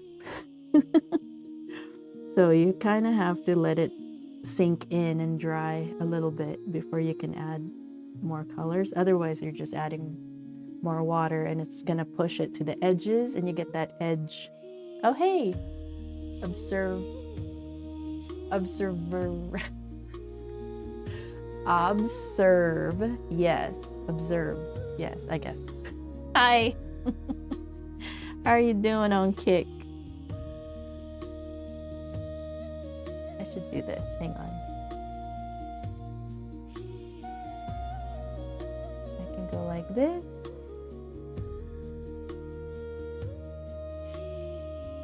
So you kind of have to let it sink in and dry a little bit before you can add more colors. Otherwise, you're just adding more water and it's gonna push it to the edges and you get that edge. Oh, hey, observe, yes, observe, yes, I guess. Hi, how are you doing on Kick? I should do this, hang on. I can go like this.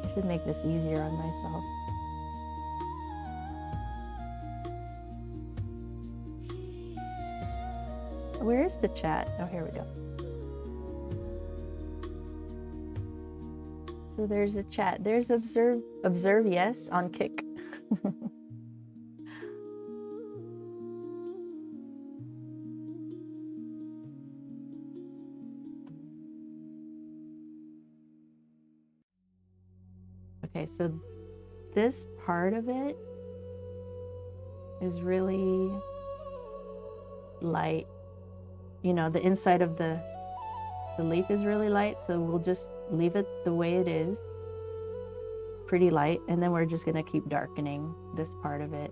I should make this easier on myself. Where is the chat? Oh, here we go. So there's a chat. There's observe, yes, on Kick. Okay, so this part of it is really light. You know, the inside of the leaf is really light, so we'll just leave it the way it is. It's pretty light, and then we're just gonna keep darkening this part of it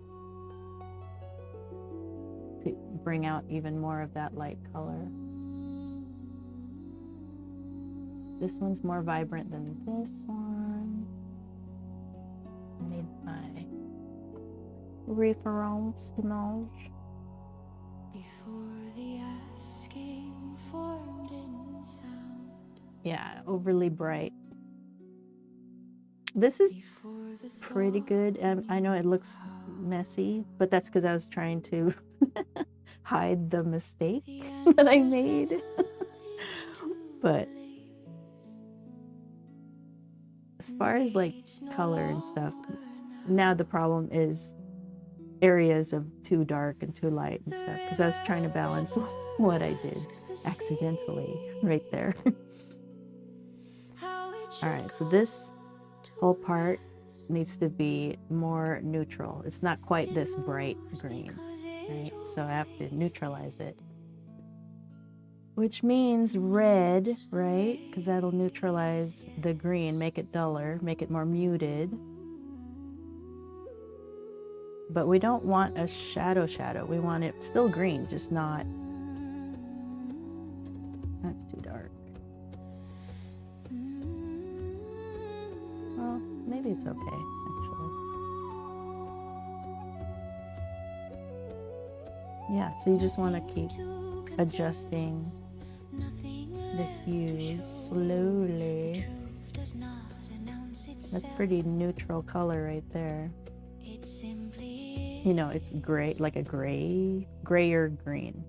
to bring out even more of that light color. This one's more vibrant than this one. I need my reference image. Before the asking formed in sound. Yeah, overly bright. This is pretty good. I know it looks messy, but that's because I was trying to hide the mistake that I made. But as far as like color and stuff, now the problem is areas of too dark and too light and stuff, because I was trying to balance what I did accidentally right there. All right, so this whole part needs to be more neutral. It's not quite this bright green, right? So I have to neutralize it, which means red, right? Because that'll neutralize the green, make it duller, make it more muted. But we don't want a shadow. We want it still green, just not. That's too dark. Well, maybe it's okay, actually. Yeah, so you just want to keep adjusting the hues slowly. That's pretty neutral color right there. You know, it's gray, like a grayer green.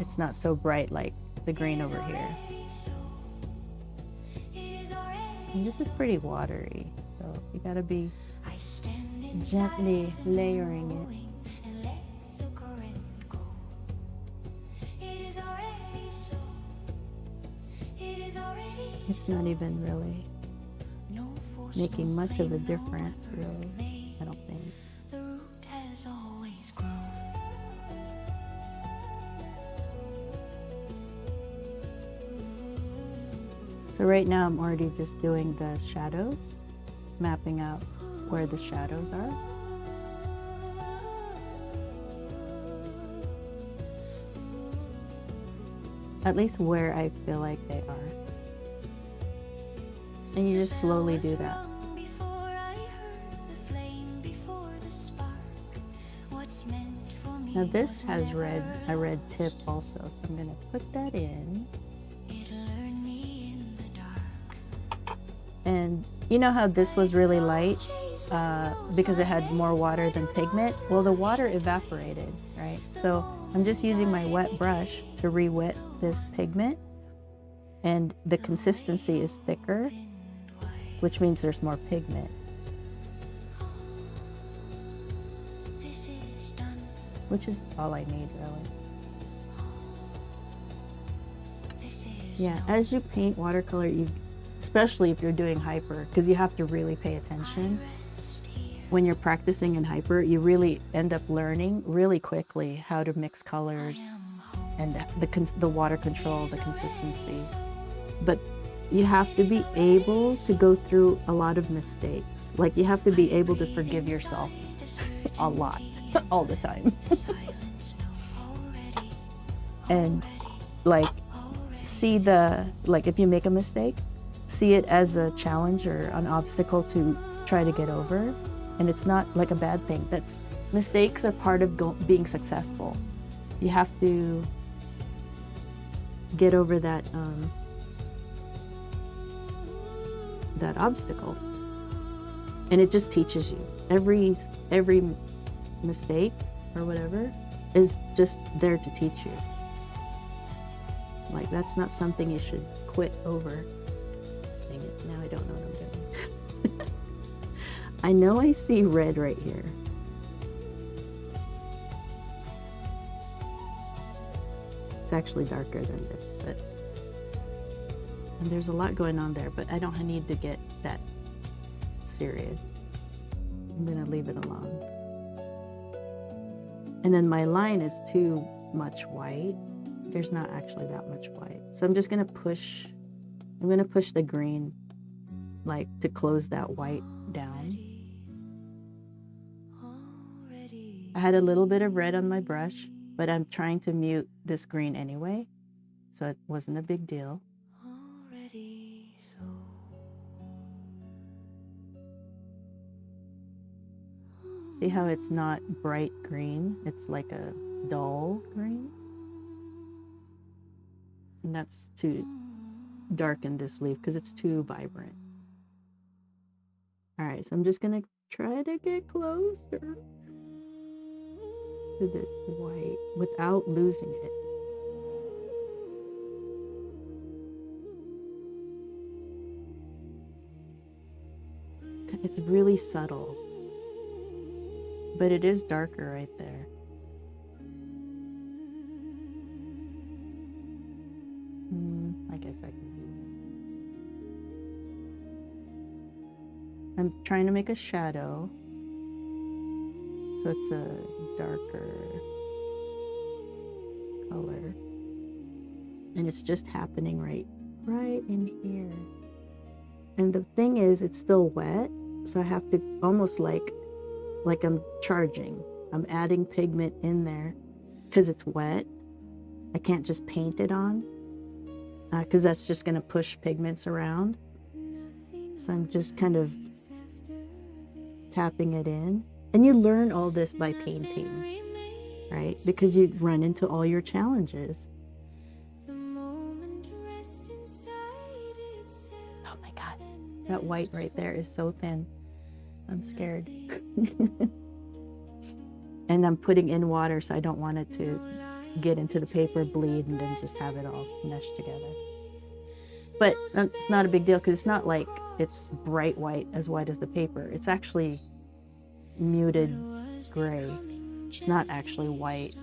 It's not so bright like the green over here. And this is pretty watery, so you gotta be gently layering it. It's not even really making much of a difference, really, I don't think. So right now I'm already just doing the shadows, mapping out where the shadows are. At least where I feel like they are. And you just slowly do that. Now this has a red tip also, so I'm gonna put that in. And you know how this was really light because it had more water than pigment? Well, the water evaporated, right? So I'm just using my wet brush to re-wet this pigment, and the consistency is thicker, which means there's more pigment. Which is all I need, really. Yeah, as you paint watercolor, especially if you're doing hyper, because you have to really pay attention. When you're practicing in hyper, you really end up learning really quickly how to mix colors and the water control, the consistency. But you have to be able to go through a lot of mistakes. Like, you have to be able to forgive yourself a lot, all the time. And like, if you make a mistake, see it as a challenge or an obstacle to try to get over. And it's not like a bad thing. Mistakes are part of being successful. You have to get over that obstacle. And it just teaches you. Every mistake or whatever is just there to teach you. Like, that's not something you should quit over. Dang it, now I don't know what I'm doing. I know I see red right here. It's actually darker than this, and there's a lot going on there, but I don't need to get that serious. I'm gonna leave it alone. And then my line is too much white. There's not actually that much white. So I'm just gonna push the green, like, to close that white down. I had a little bit of red on my brush, but I'm trying to mute this green anyway, so it wasn't a big deal. See how it's not bright green? It's like a dull green. And that's to darken this leaf because it's too vibrant. All right, so I'm just gonna try to get closer to this white without losing it. It's really subtle, but it is darker right there. I guess I can do that. I'm trying to make a shadow, so it's a darker color, and it's just happening right in here. And the thing is, it's still wet, so I have to almost like I'm charging. I'm adding pigment in there because it's wet. I can't just paint it on because that's just going to push pigments around. So I'm just kind of tapping it in. And you learn all this by painting, right? Because you run into all your challenges. Oh my God, that white right there is so thin. I'm scared. And I'm putting in water, so I don't want it to get into the paper, bleed, and then just have it all meshed together. But it's not a big deal because it's not like it's bright white as the paper. It's actually muted gray. It's not actually white.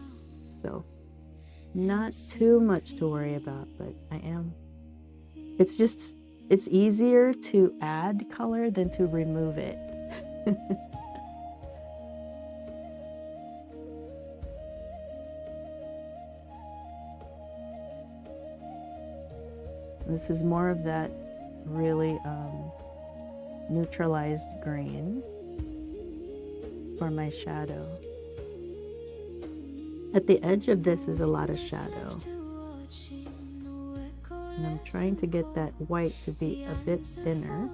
So not too much to worry about, but it's easier to add color than to remove it. This is more of that really neutralized green for my shadow. At the edge of this is a lot of shadow. And I'm trying to get that white to be a bit thinner.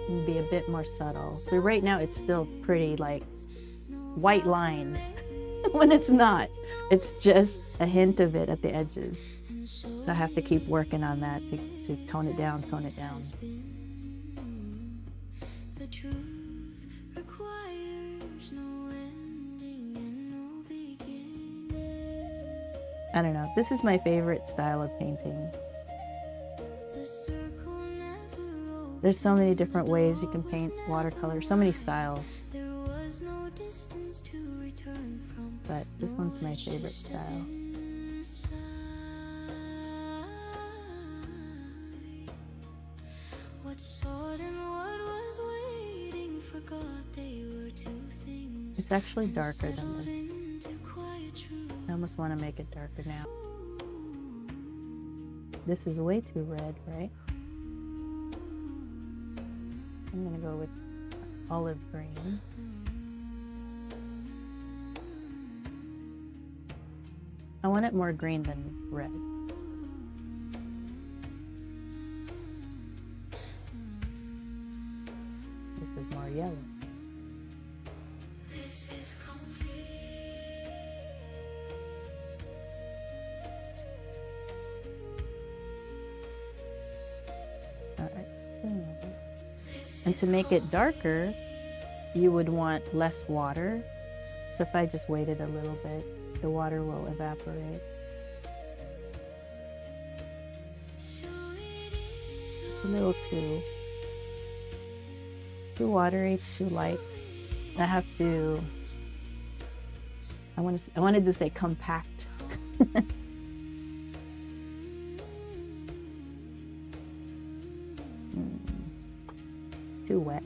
And be a bit more subtle. So right now it's still pretty like white line when it's not. It's just a hint of it at the edges. So I have to keep working on that to tone it down, tone it down. The truth requires no ending and no beginning. I don't know. This is my favorite style of painting. The circle never There's so many different ways you can paint watercolor, so many styles. There was no distance to return from. But this one's my favorite style. What sought and what was waiting forgot they were two things. It's actually darker than this. Into quiet truth. I almost want to make it darker now. This is way too red, right? I'm gonna go with olive green. I want it more green than red. This is more yellow. This is complete. Alright, and to make it darker, you would want less water. So if I just waited a little bit, the water will evaporate. It's a little too watery, it's too light. I have to, I wanted to say compact. Too wet.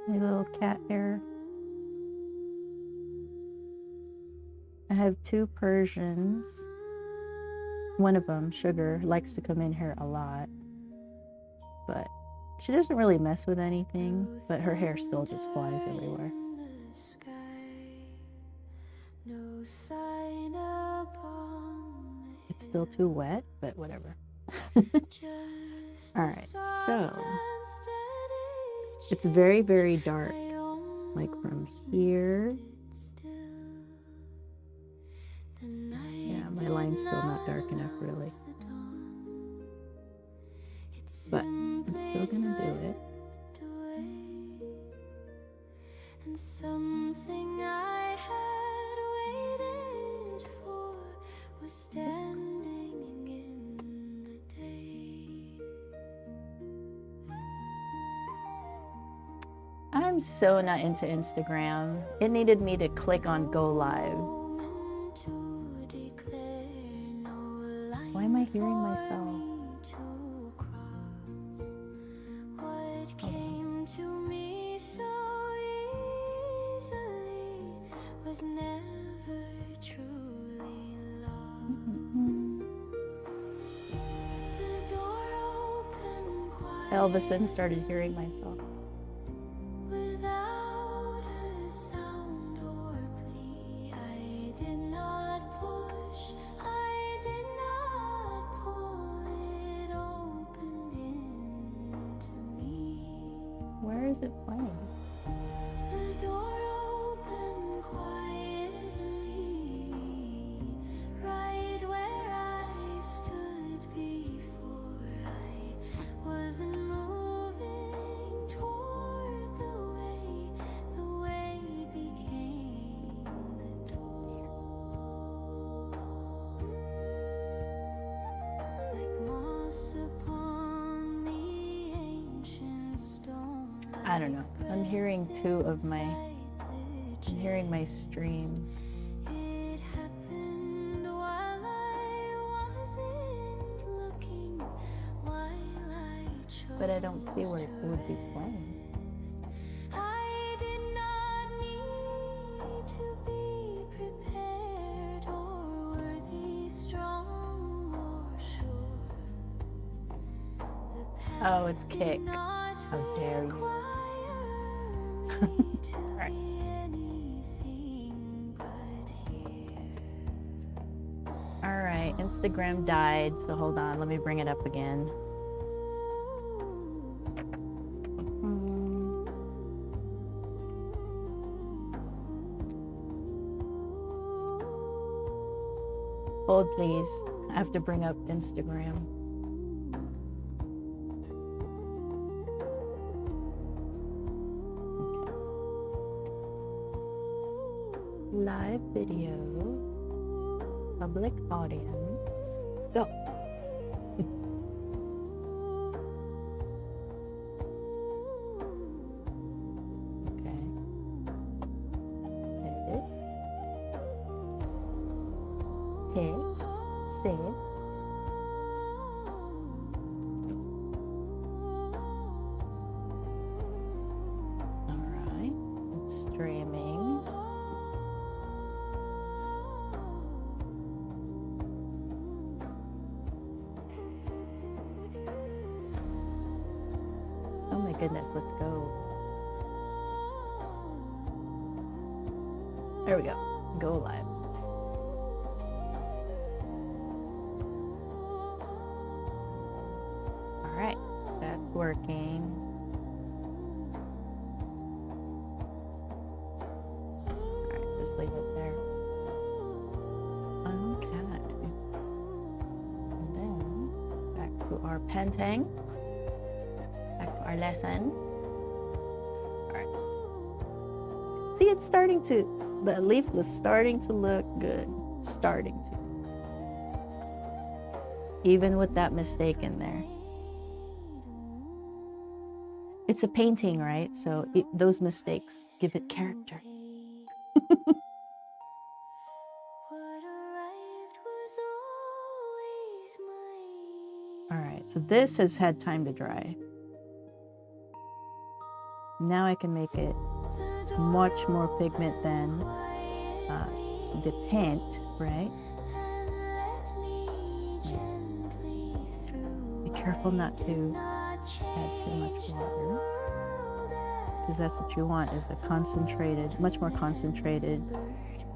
My little cat hair. I have two Persians. One of them, Sugar, likes to come in here a lot, but she doesn't really mess with anything, but her hair still just flies everywhere. It's still too wet, but whatever. Alright, so it's very, very dark, like from here. Yeah, my line's still not dark enough, really. But I'm still gonna do it. And something I had waited for was standing in the day. I'm so not into Instagram. It needed me to click on go live. Why am I hearing myself? Was never truly lost. The All of a sudden started hearing myself. Without a sound or plea, I did not push, I did not pull, it opened into me. Where is it playing? The door opened quietly, right where I stood before. I wasn't moving toward the way became the door. Like moss upon the ancient stone. I don't know. I'm hearing I'm hearing my stream. It happened while I wasn't looking, while I chose. But I don't see where it would be playing. I did not need to be prepared or worthy, strong or sure. The Oh, it's path kick. did not How dare you. require me to Right. be anything but here. Alright, Instagram died, so hold on, let me bring it up again. Hold please, I have to bring up Instagram. Live video, public audience, go. Okay. Edit. Paste. Save. Alright. It's streaming. Oh my goodness, let's go. There we go. Go live. All right, that's working. All right, just leave it there. Okay. And then back to our painting. Back to our lesson. All right. See, it's starting to, the leaf was starting to look good. Starting to. Even with that mistake in there. It's a painting, right? So those mistakes give it character. All right, so this has had time to dry. Now I can make it much more pigment than the paint, right? Be careful not to add too much water, because that's what you want, is a concentrated, much more concentrated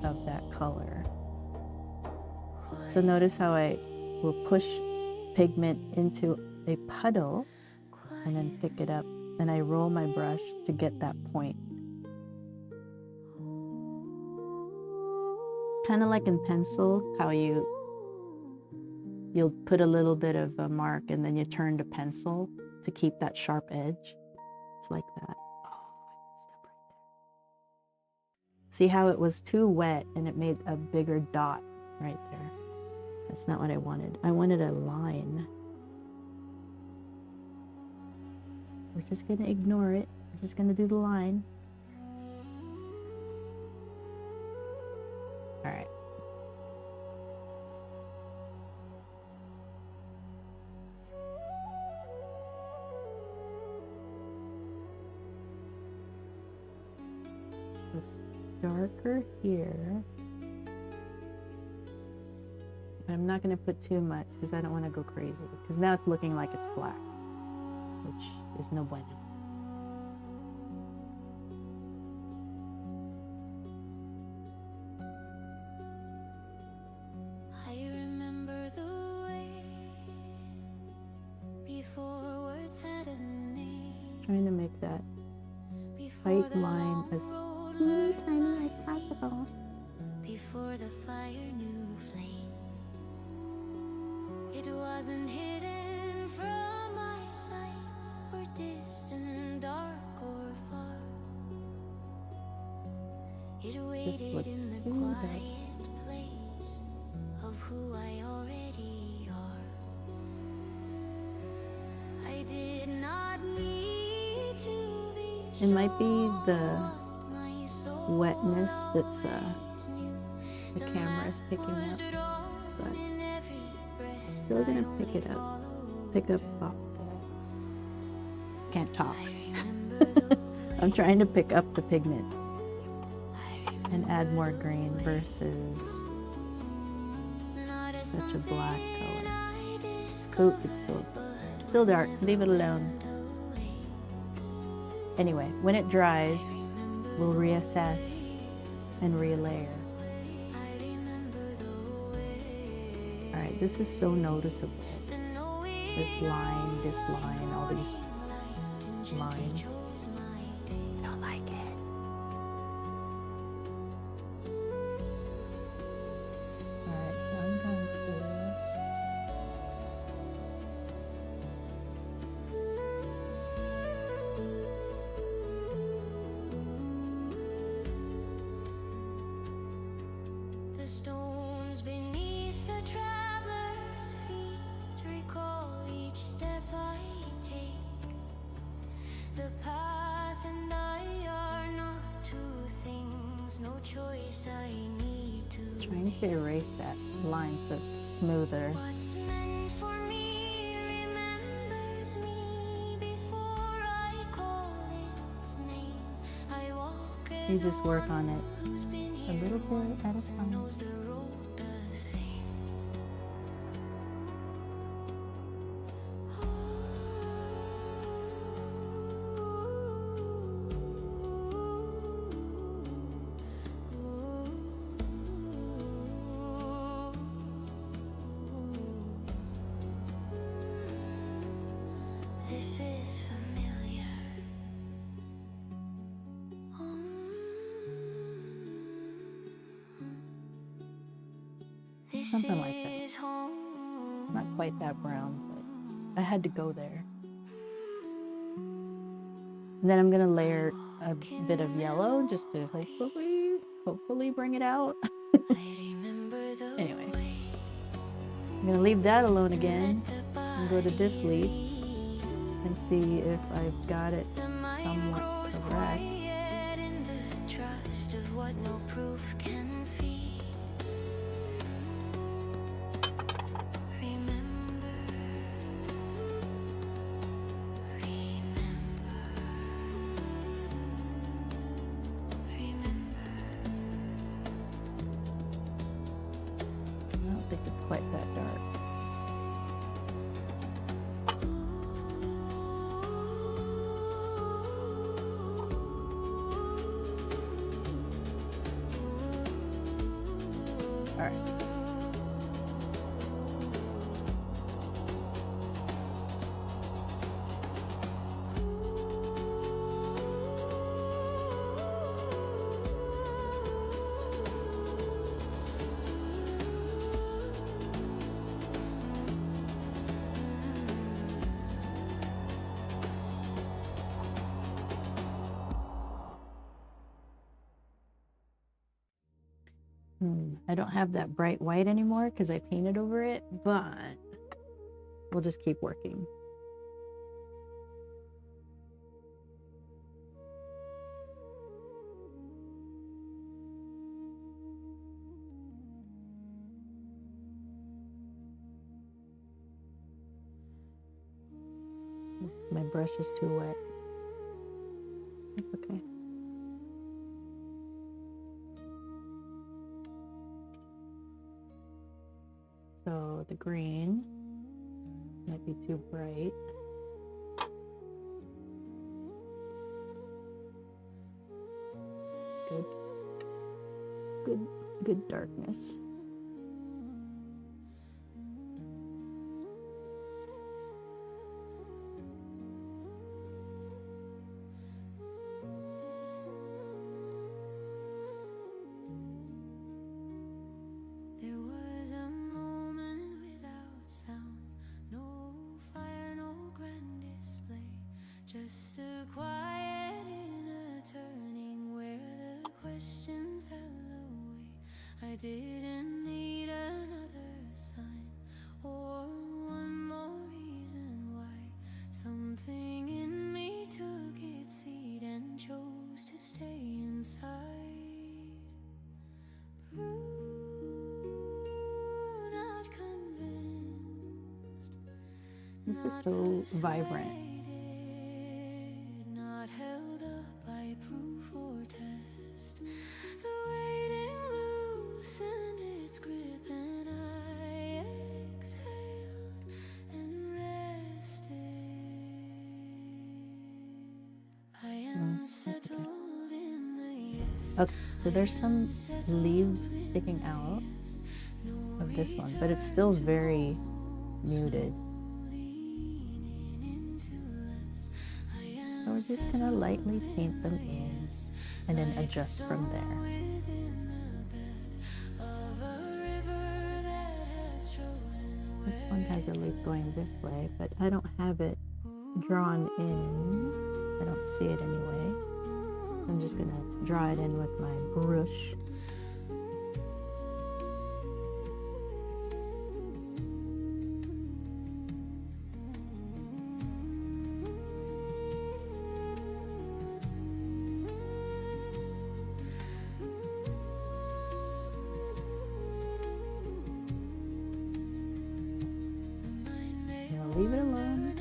of that color. So notice how I will push pigment into a puddle and then pick it up, and I roll my brush to get that point. Kind of like in pencil, how you'll put a little bit of a mark and then you turn to pencil to keep that sharp edge. It's like that. See how it was too wet and it made a bigger dot right there. That's not what I wanted. I wanted a line. We're just gonna ignore it. We're just gonna do the line. All right. It's darker here. But I'm not going to put too much because I don't want to go crazy. Because now it's looking like it's black. which is no bueno. I remember the way before words had a name. Trying to make that white line as teeny tiny as possible. Before the fire knew flame, it wasn't hidden from my sight, or distant, dark or far. It waited in the quiet place of who I already are. I did not need to be It might be the wetness that's the camera is picking up, but I'm still gonna pick up off the, can't talk. I'm trying to pick up the pigments and add more green versus such a black color. Oop, it's still dark, leave it alone. Anyway, when it dries, we'll reassess and relayer. Alright, this is so noticeable. This line, all these lines. I don't like it. Alright, so I'm going to the stones beneath the traveler's feet recall each step I take. The path and I are not two things, no choice I need to trying to erase that line so it's smoother. What's meant for me remembers me before I call its name. I walk You as just work on it who's been a little bit at a time. knows the road the same. This is familiar. This Something like that. is home. It's not quite that brown, but I had to go there. And then I'm gonna layer a bit of yellow just to hopefully bring it out. I remember the Anyway, way I'm gonna leave that alone again the and go to this leaf and see if I've got it The mind somewhat grows correct. quiet in the trust of what no proof can feed. Remember, I don't think it's quite that dark. All right. I don't have that bright white anymore because I painted over it, but we'll just keep working. My brush is too wet. It's okay. So the green might be too bright. good. Good darkness. There was a moment without sound, no fire, no grand display, just a quiet inner turning where the question fell away. I didn't need another sign or one more reason why. Something in me took its seat and chose to stay inside. Not convinced, This is so vibrant. not held up by proof or test. The waiting loosened its grip and I exhaled and rested. I am settled in the yes. Okay, so there's some leaves sticking out of this one, but it's still very muted. So we're just gonna lightly paint them in and then adjust from there. This one has a leaf going this way, but I don't have it drawn in. I don't see it anyway. I'm just gonna draw it in with my brush. Leave it alone.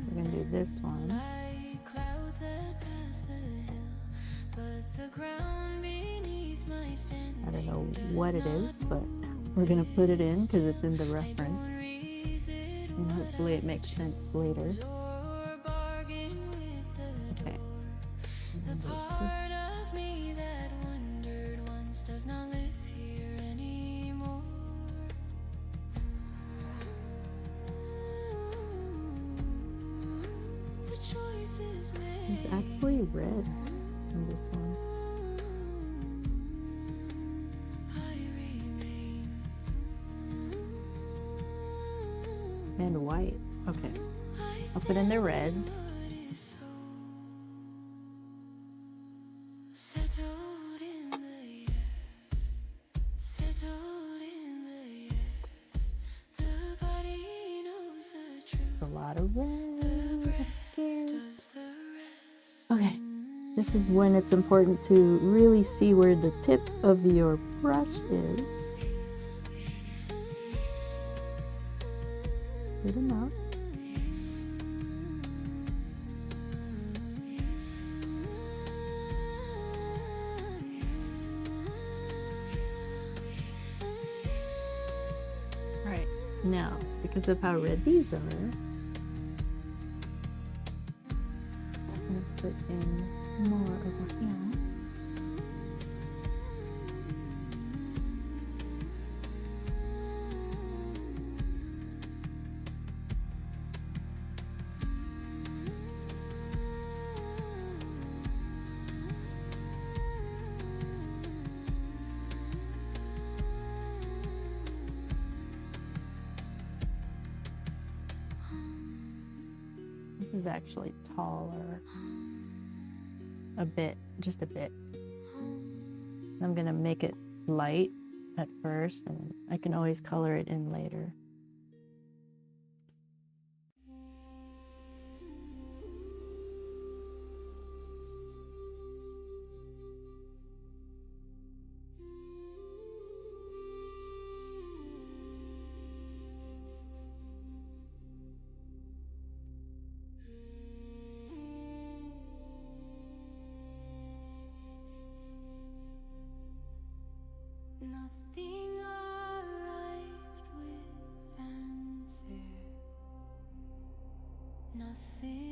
We're gonna do this one. I don't know what it is, but we're gonna put it in because it's in the reference, and hopefully it makes sense later. Okay. There's actually reds in this one. And white. Okay. I'll put in the reds. A lot of red. Okay, this is when it's important to really see where the tip of your brush is. Good enough. All right, now, because of how red these are, put in more over here. This is actually taller. A bit, just a bit. I'm gonna make it light at first, and I can always color it in later. Nothing arrived with fanfare. Nothing.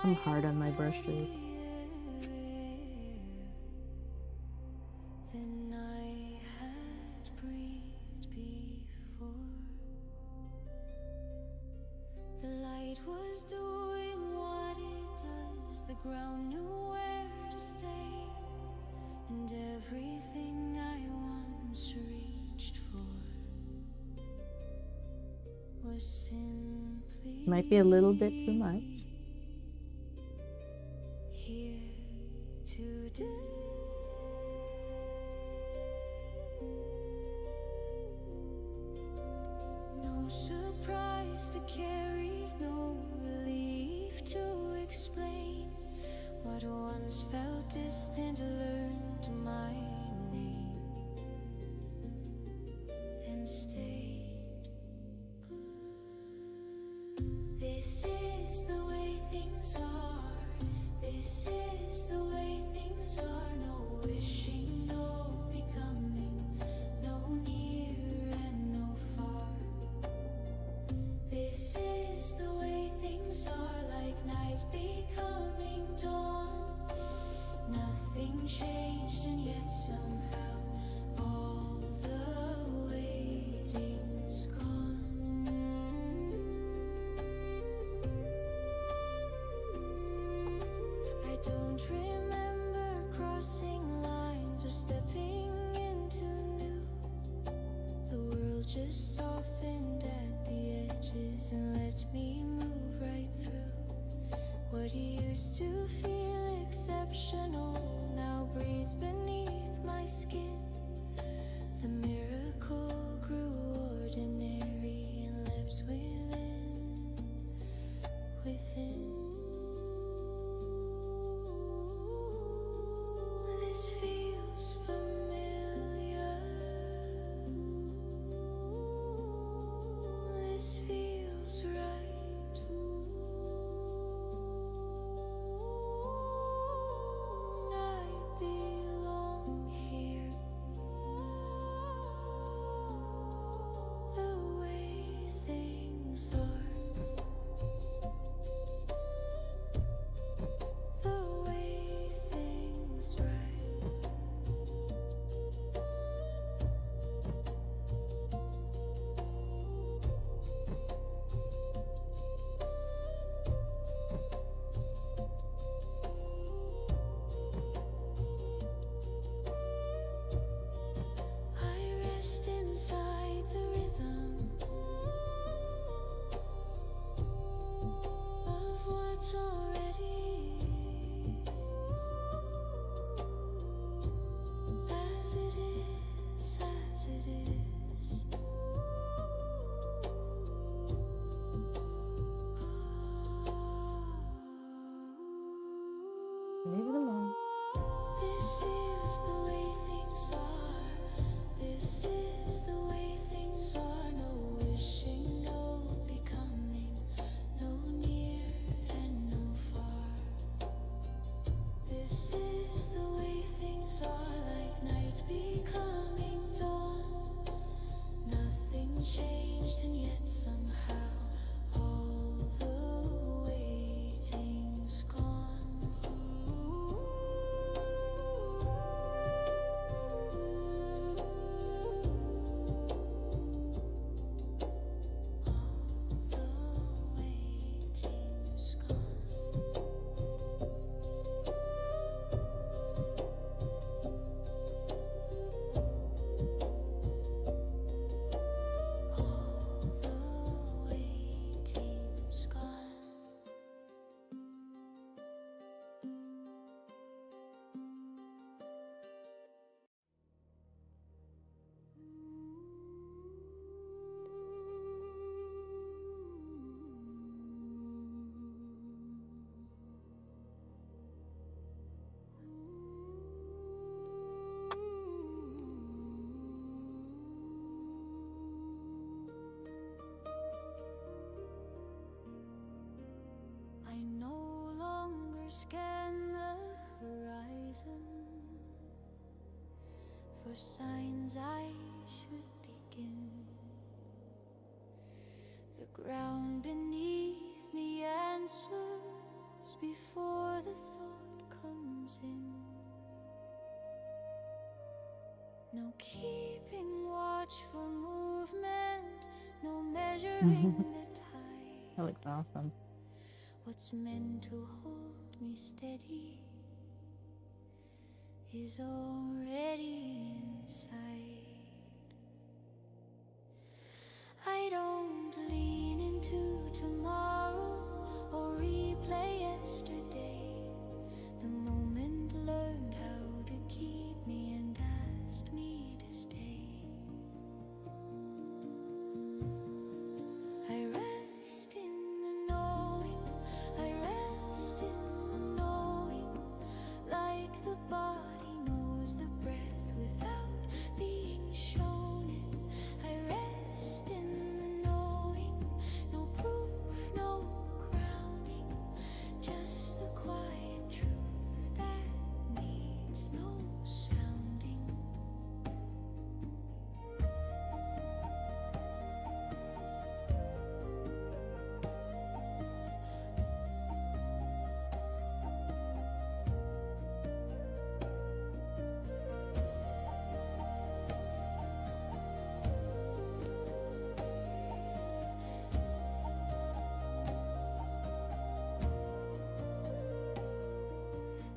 I'm hard on my brushes. Than I had breathed before. The light was doing what it does. The ground knew where to stay, and everything I once reached for was simply Might be a little bit too much. here today. No surprise to carry, no relief to explain. What once felt distant learned my name and stayed. This is the way things are. This is the way things are. No wishing, no becoming, no near and no far. This is the way things are, like night becoming dawn. Nothing changed, and yet somehow all the waiting's gone. I don't remember crossing lines or stepping into new. The world just softened at the edges and let me move right through. What used to feel exceptional now breathes beneath my skin. The miracle grew ordinary and lives within. This feels familiar. This feels right. I belong here. The way things are. The way things right. I rest inside the rhythm of what's already as it is, as it is. Leave it alone. This is the way things are. This is the way things are. No wishing, no becoming, no near and no far. This is the way things are, like night becoming dawn. Nothing changed, and yet somehow all the waiting's gone. The waiting's gone. All the waiting's gone. I no longer scan the horizon for signs I should begin. The ground beneath me answers before the thought comes in. No keeping watch for movement, no measuring the tide. That looks awesome. What's meant to hold me steady is already inside. I don't lean into tomorrow or replay yesterday. The moment learned how to keep me and asked me to stay. I rest in the knowing, I rest in the knowing, like the body knows the breath without being shown it. I rest in the knowing, no proof, no crowning, just the quiet truth that needs no sounding.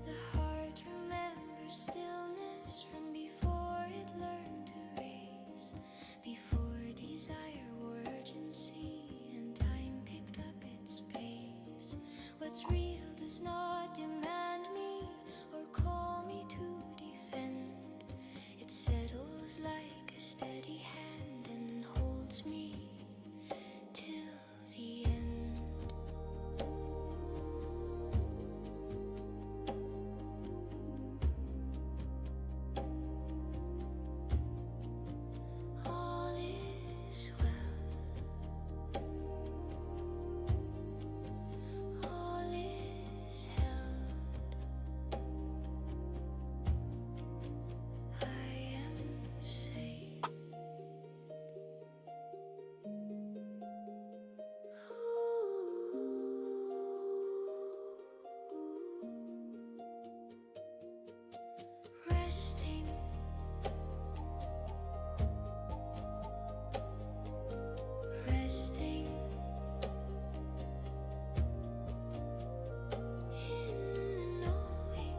The heart remembers stillness from before it learned to race, before desire wore urgency and time picked up its pace. What's real does not demand me or call me to defend. It settles like a steady hand and holds me till the end. All is well. All is held. I am safe. Resting. Resting in the knowing.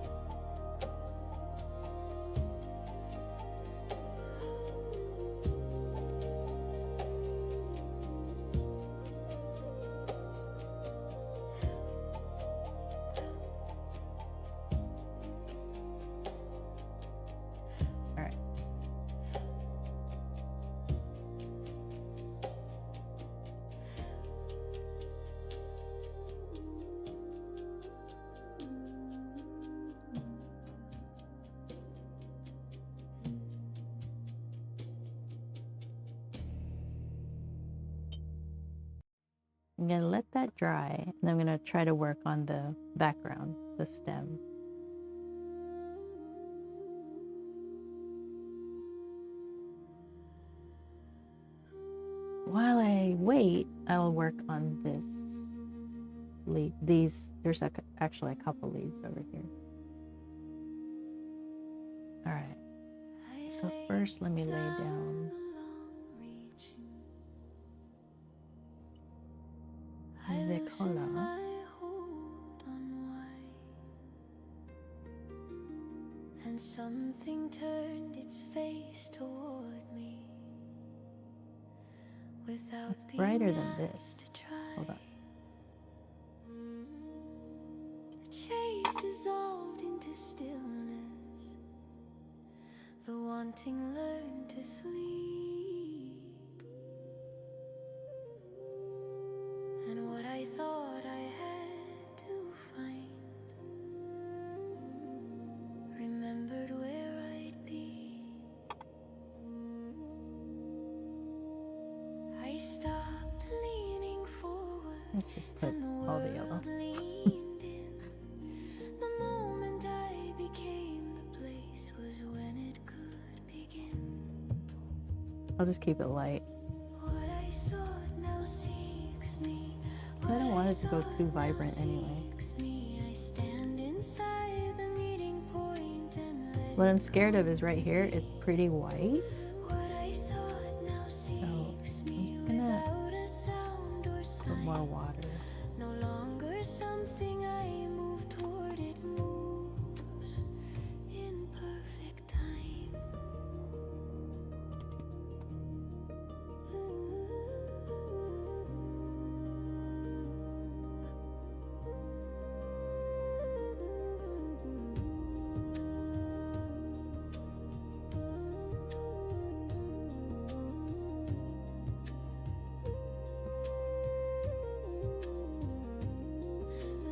All right. I'm gonna let that dry, and I'm gonna try to work on the background, the stem. While I wait, I'll work on this leaf. There's actually a couple leaves over here. All right. So first, let me lay down the color. And something turned its face toward me without It's brighter than being this. asked to try. Hold on. The chase dissolved into stillness. The wanting learned to sleep. And what I thought I had to find remembered where I'd be. I stopped leaning forward. Let's just put And the all the yellow. world leaned in. The moment I became the place was when it could begin. I'll just keep it light. What I sought now seeks me. I don't want it to go too vibrant anyway. Me What I'm scared of is right here. It's pretty white. So I'm just gonna put more water. No longer something I move toward, it moves in perfect time.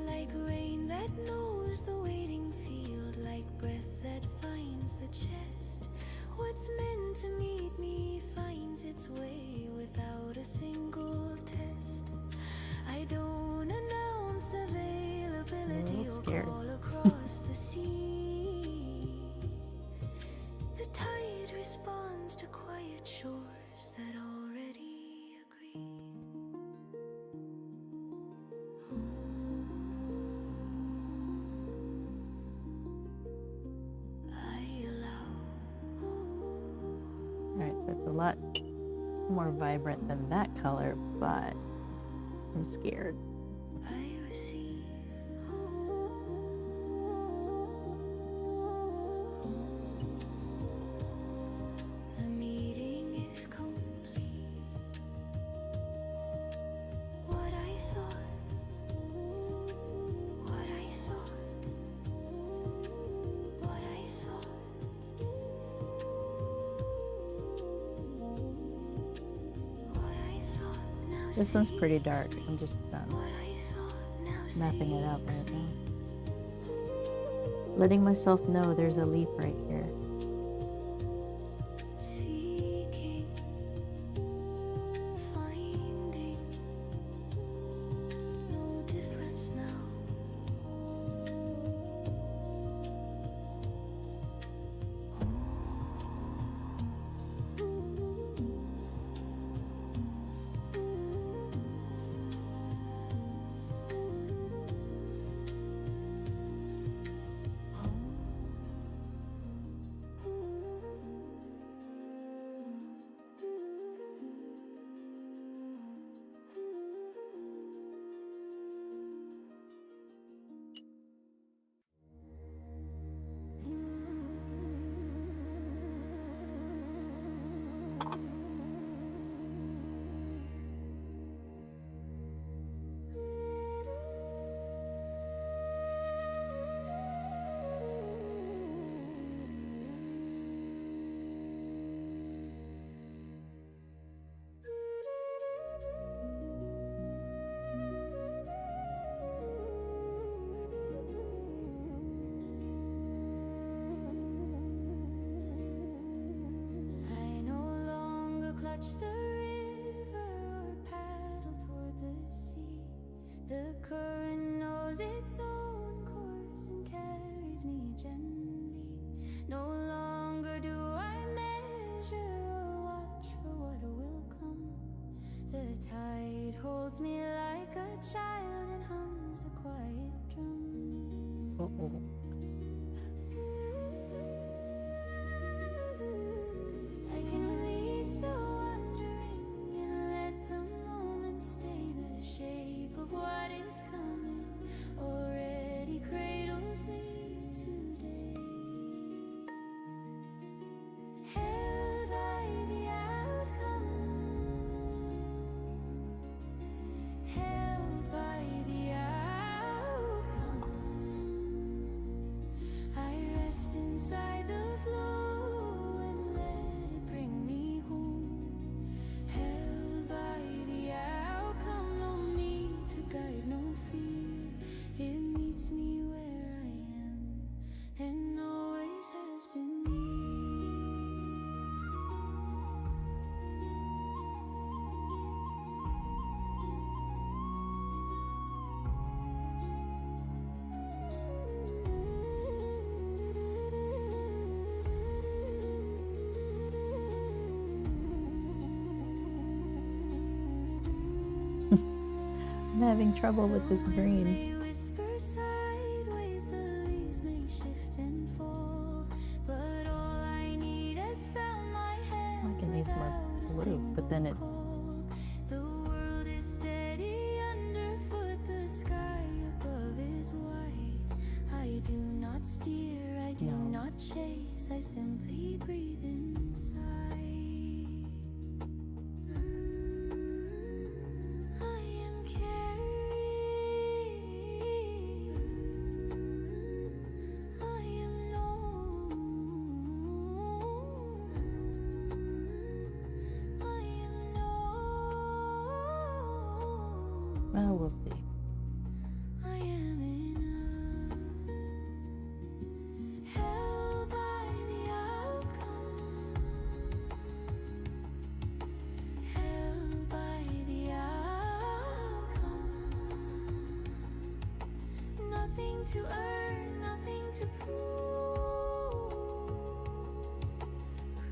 Like rain that knows the waiting field, like breath that finds the chest. What's meant to meet me finds its way without a single test. I don't announce availability or call across the sea. The tide responds to quiet shores that already agree. Alright, so it's a lot more vibrant than that color, but I'm scared. I receive. The meeting is complete. What I sought, what I sought, what I sought. What I sought now. This one's pretty dark. I'm just What I sought now. mapping it out right now. Letting myself know there's a leaf right here. Seeking, finding, no difference now. I no longer clutch the river or paddle toward the sea. The current knows its own course and carries me gently. No longer do I measure or watch for what will come. The tide holds me like a child and hums a quiet drum. Uh-oh. I can release the wandering and let the moment stay. The shape of what is coming already cradles me today. Held by the outcome, held by the outcome. I rest inside the flow and let it bring me home. Held by the outcome, no need to guide, no fear. It meets me where I am and always has been near. I'm having trouble with this green. They whisper sideways, the leaves may shift and fall, but needs more blue, but then it. The world is steady underfoot, the sky above is white. I do not steer, I do not chase, I simply breathe inside. I am carried, I am known, I am known. Well, we'll see. I am enough, held by the outcome, held by the outcome. Nothing to earn, nothing to prove.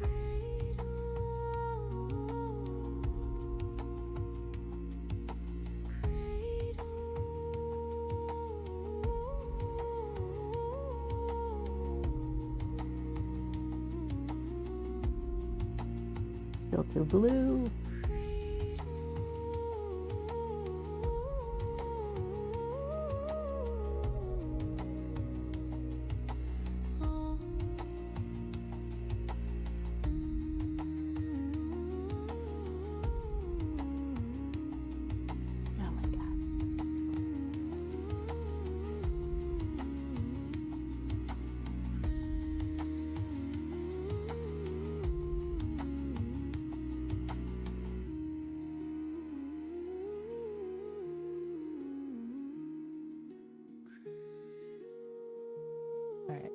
Cradle, Still too blue. Oh my God. All right.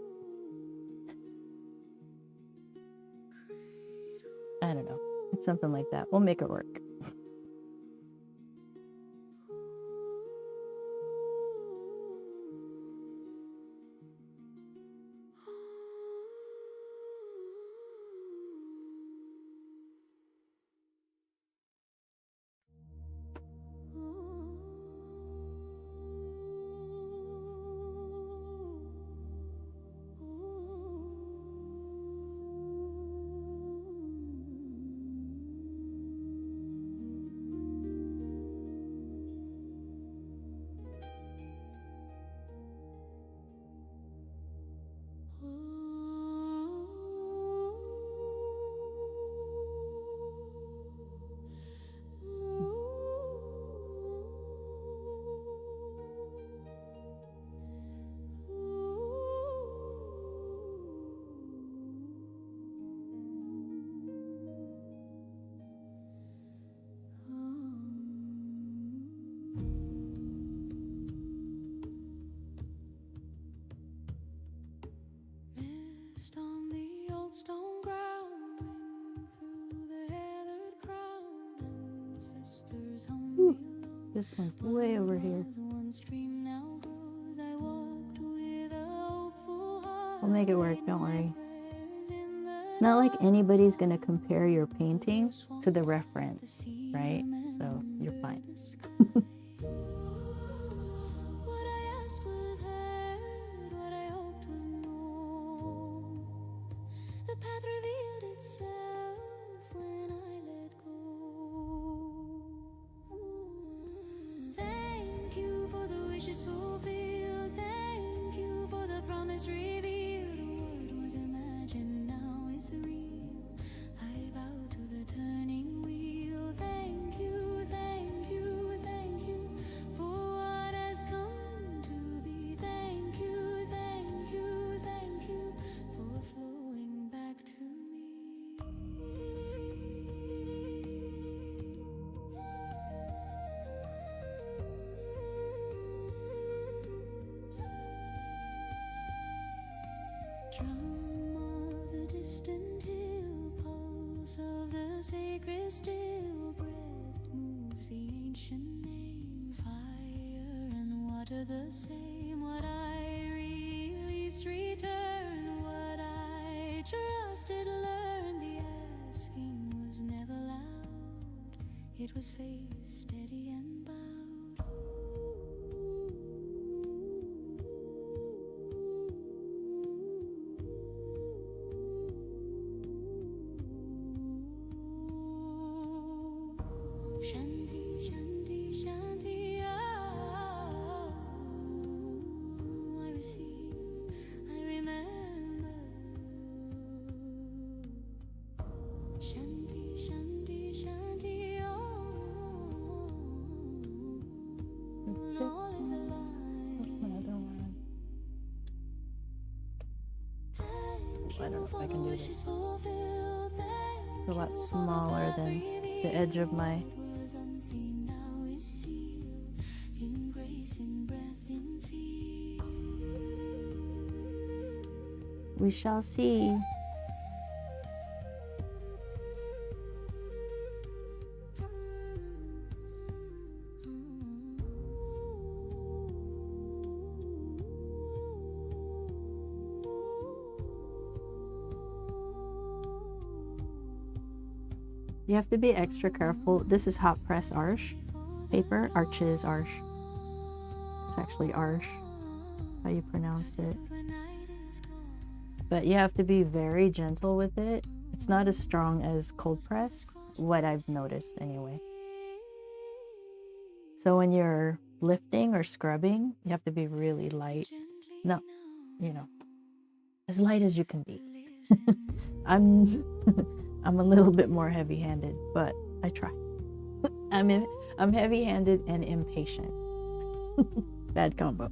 I don't know. It's something like that. We'll make it work. Mist on the old stone ground, wind through the heathered ground, ancestors hum Ooh, below. this one's way over here. As one stream now grows, I walked with a hopeful heart. We'll make it work, don't worry. Prayers in the It's not like anybody's gonna compare your painting to the reference, right? So you're fine. What I asked was heard, what I hoped was known. The path revealed itself when I let go. Thank you for the wishes fulfilled. Thank you for the promise revealed. What was imagined now is real. I bow to the turning wheel. Thank you, thank you, thank you for what has come to be. Thank you, thank you, thank you for flowing back to me. Drum of the distant hill, pulse of the sacred still, breath moves the ancient name. Fire and water the same. What I release return. What I trusted learned. The asking was never loud. It was faith steady and bowed. if I can do this. It's a lot smaller than the edge of my we shall see. You have to be extra careful. This is hot press arch paper. Arches, arch. It's actually arch, how you pronounce it. But you have to be very gentle with it. It's not as strong as cold press, what I've noticed anyway. So when you're lifting or scrubbing, you have to be really light. No, you know, as light as you can be. I'm a little bit more heavy-handed, but I try. I'm heavy-handed and impatient. Bad combo.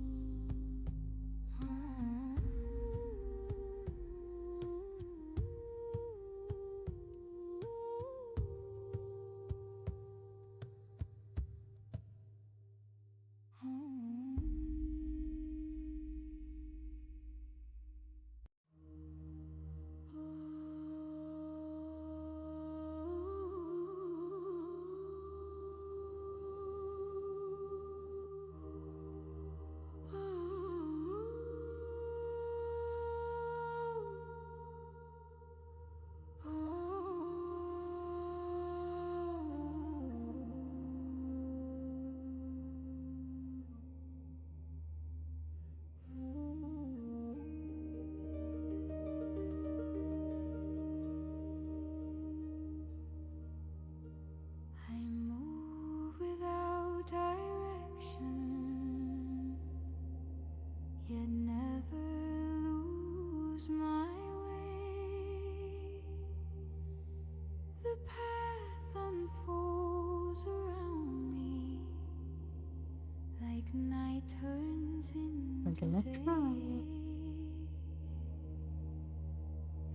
I'm gonna try.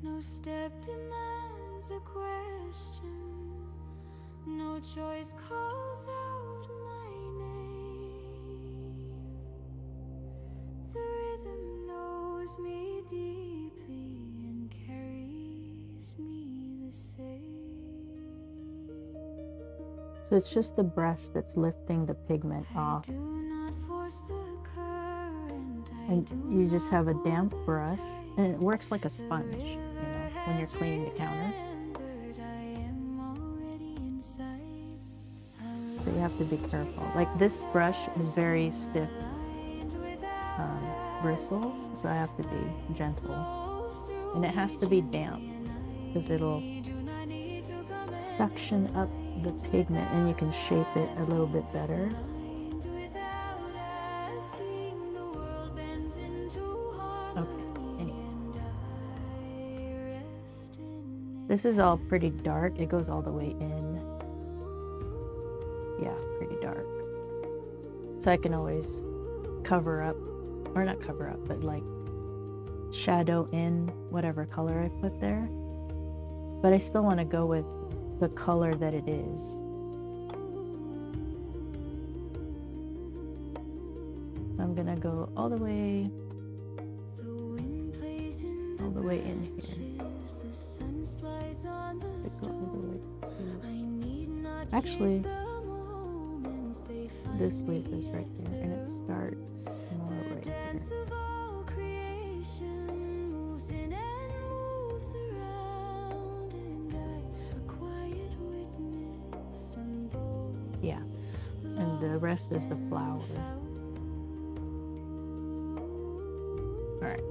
No step demands a question. No choice calls out my name. The rhythm knows me deeply and carries me the same. So it's just the brush that's lifting the pigment off. And you just have a damp brush, and it works like a sponge, you know, when you're cleaning the counter. But you have to be careful. Like this brush is very stiff bristles, so I have to be gentle. And it has to be damp because it'll suction up the pigment and you can shape it a little bit better. This is all pretty dark. It goes all the way in. Yeah, pretty dark. So I can always cover up, or not cover up, but like shadow in whatever color I put there. But I still want to go with the color that it is. So I'm gonna go all the way in here. Actually, this leaf is right here, and it starts more right here. Yeah, and the rest is the flower. All right,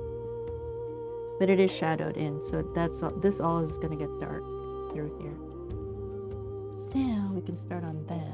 but it is shadowed in, so that's all, this all is going to get dark through here. So we can start on that.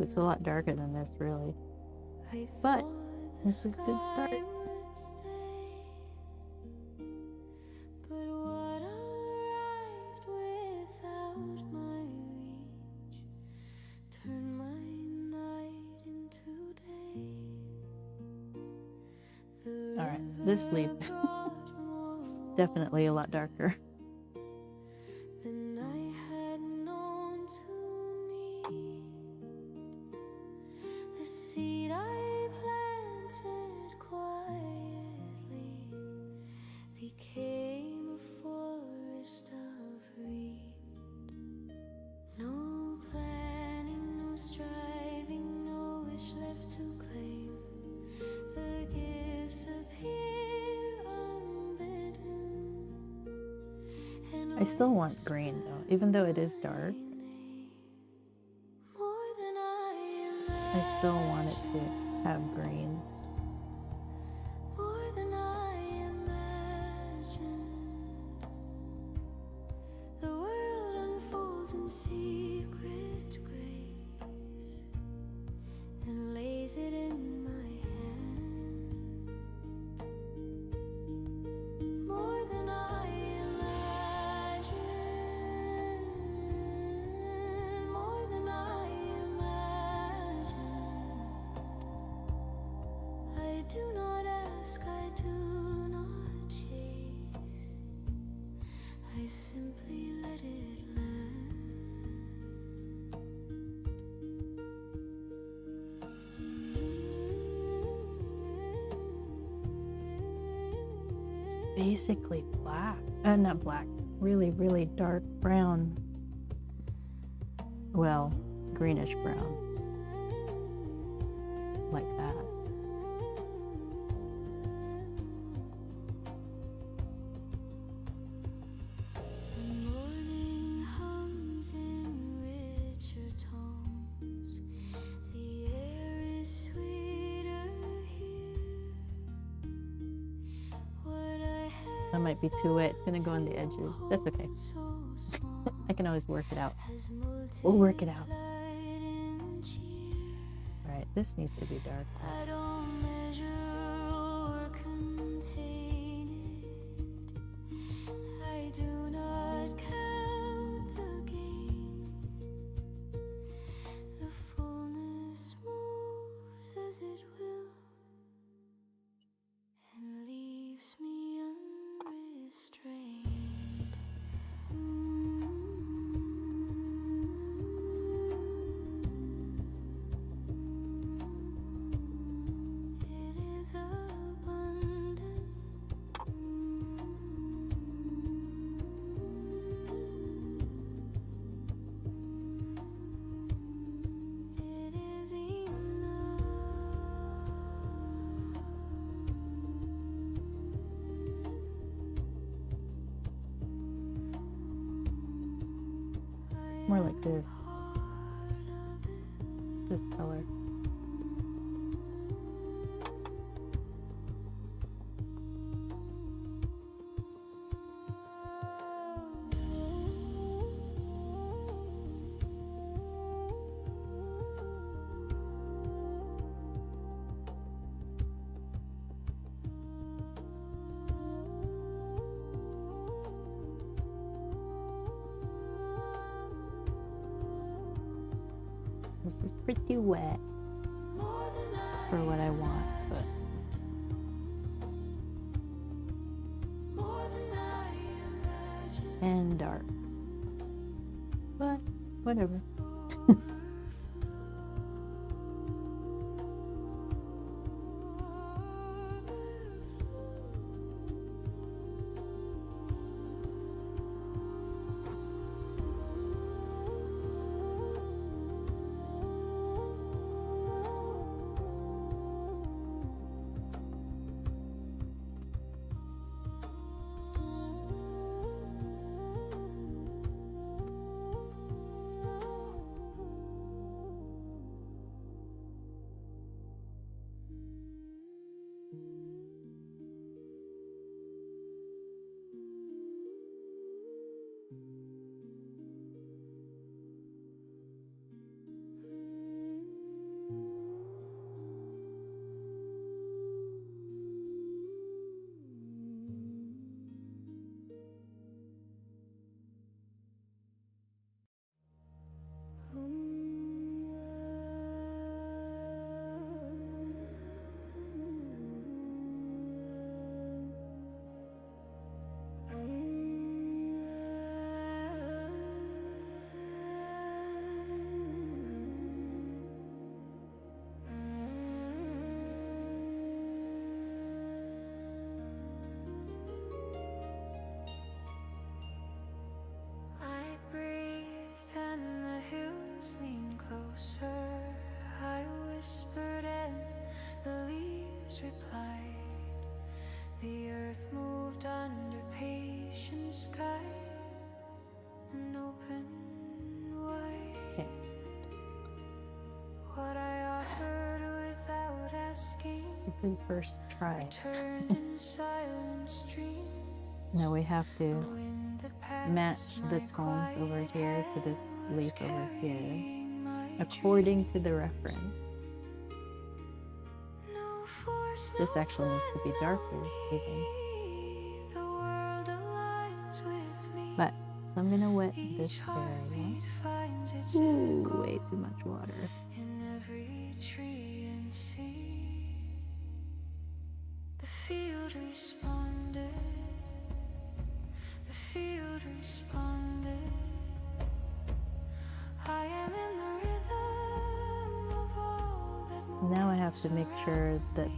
Ooh, it's a lot darker than this, really. But this is a good start. Alright, this leaf definitely a lot darker. I still want green though, even though it is dark. I still want it to have green. The world unfolds in secret grace and lays it in my hand. More than I imagine, more than I imagine. I do not ask, I do not chase, I simply let it land. It's basically black. Not black. Really, really dark brown. Well, greenish brown. Like that. The morning hums in richer tones. The air is sweeter here. What I That might be too wet. It's gonna go on the edges. That's okay. so small I can always work it out. has We'll work it out. multiplied in cheer. Alright, this needs to be dark. I don't measure or contain it. I do not count the gain. The fullness moves as it will and leaves me unrestrained. It is abundant. It is It's more like this. This color. This is pretty wet for what I want, but and dark. But whatever. the first try. Now we have to match the tones over here to this leaf over here, according to the reference. This actually needs to be darker even. But, so I'm gonna wet this area. Ooh, way too much water. The field responded. The field responded. I am in the rhythm of all that moves. Now I have to make sure that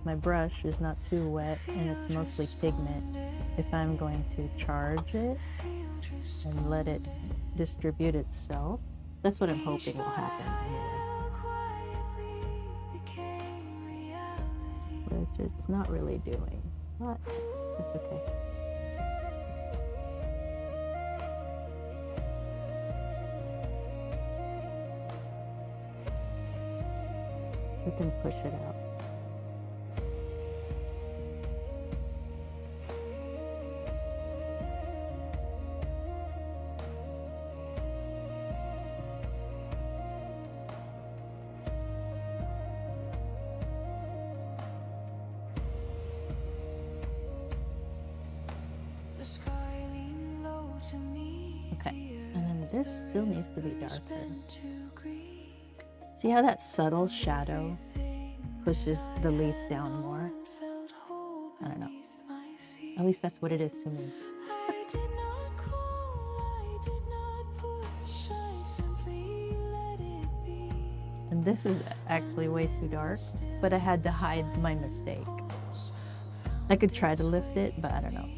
my brush is not too wet and it's mostly pigment if I'm going to charge it and let it distribute itself. That's what I'm hoping will happen anyway. Which it's not really doing, but it's okay. We can push it out. Okay, and then this still needs to be darker. See how that subtle shadow pushes the leaf down more? I don't know. At least that's what it is to me. And this is actually way too dark, but I had to hide my mistake. I could try to lift it, but I don't know.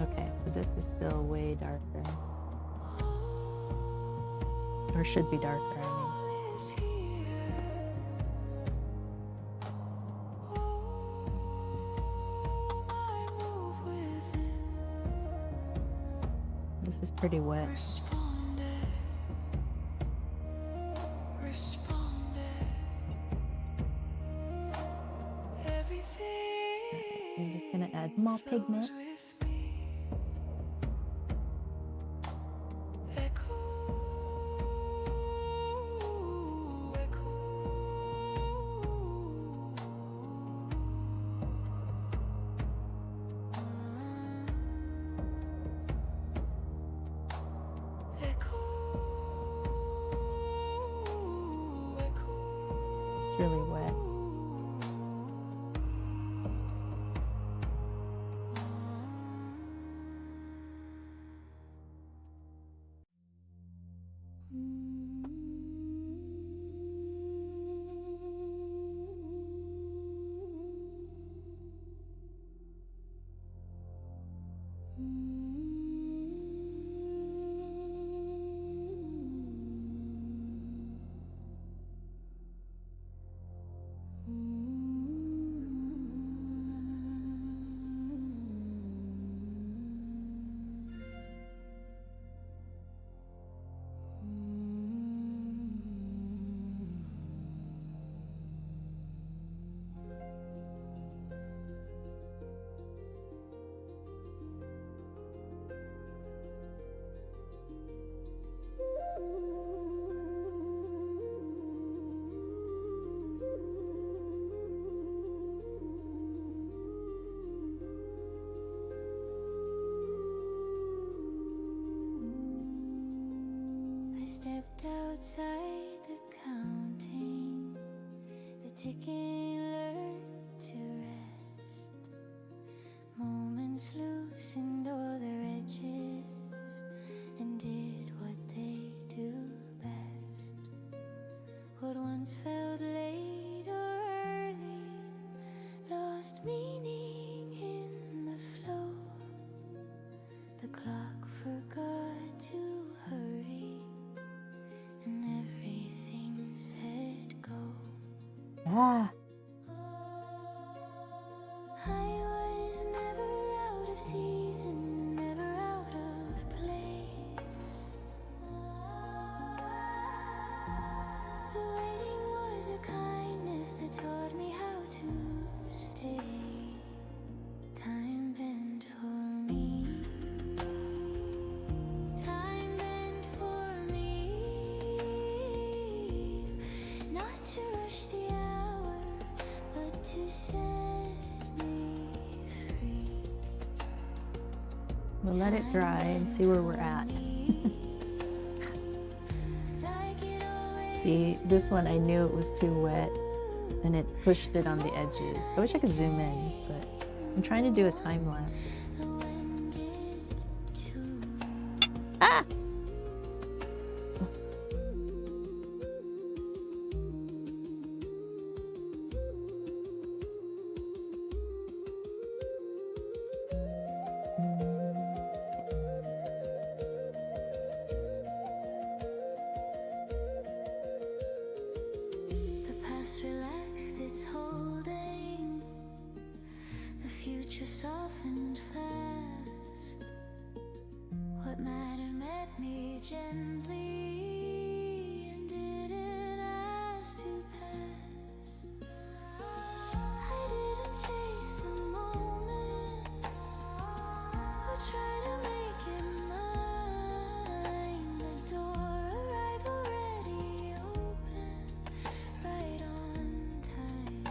Okay, so this is still way darker. Or should be darker, I mean. This is pretty wet. I'm just gonna add more pigment. It's really wet. Stepped outside the counting, the ticking learned to rest. Moments loosened all their edges and did what they do best. What once felt late or early lost meaning in the flow. The clock forgot to hurry. And everything said go. Ah! I was never out of season, never out of place. We'll let it dry and see where we're at. See, this one I knew it was too wet and it pushed it on the edges. I wish I could zoom in, but I'm trying to do a time lapse. Ah! Softened fast. What mattered met me gently and didn't ask to pass. I didn't chase a moment or try to make it mine. The door arrived already open, right on time.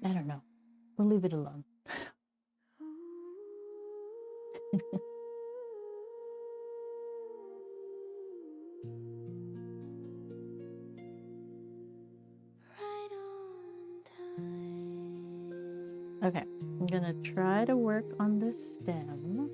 I don't know. We'll leave it alone. Okay, I'm gonna try to work on this stem.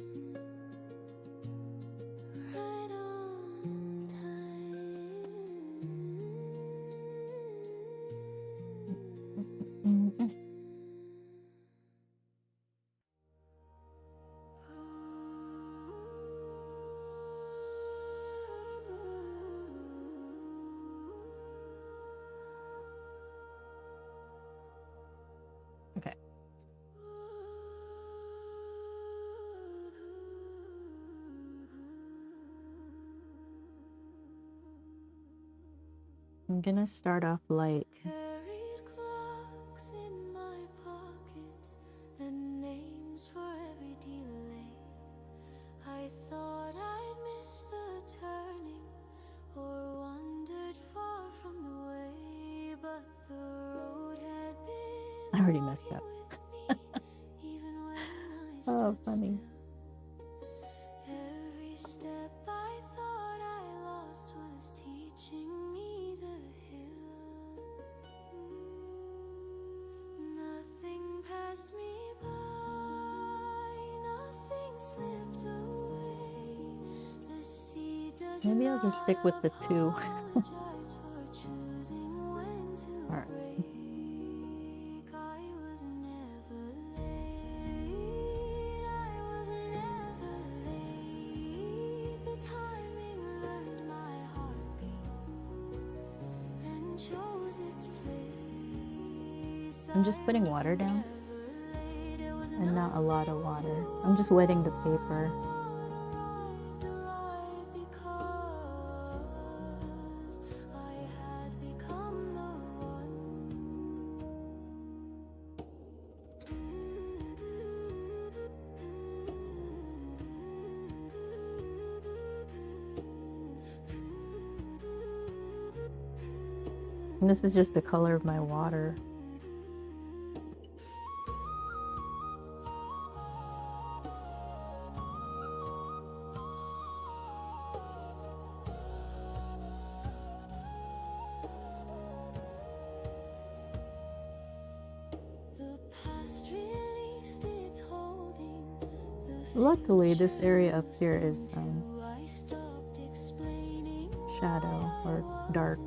Okay. I'm gonna start off light. Carried clocks in my pockets and names for every delay. I thought I'd miss the turning or wandered far from the way, but the road had been I already messed up. with me, even when I Oh, stood funny. still. Every step I thought I lost was teaching me the hill. Nothing passed me by, nothing slipped away. The sea does Maybe I'll just stick with the two. apologize for choosing when to All right. break. I was never late. I was never late. The I'm just putting water down, and not a lot of water. I'm just wetting the paper. And this is just the color of my water. Luckily, this area up here is shadow or dark.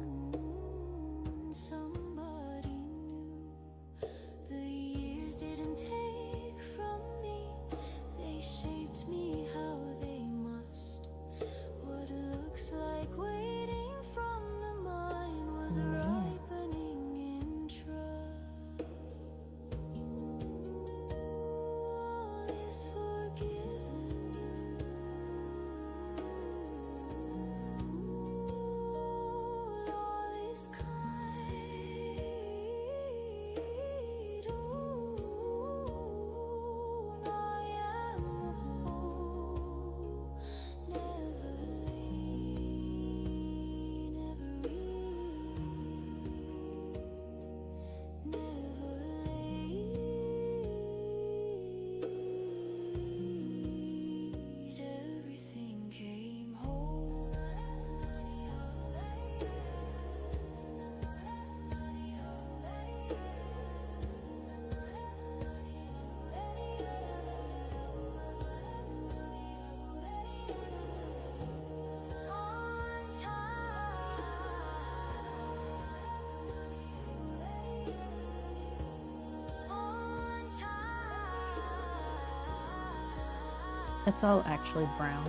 It's all actually brown,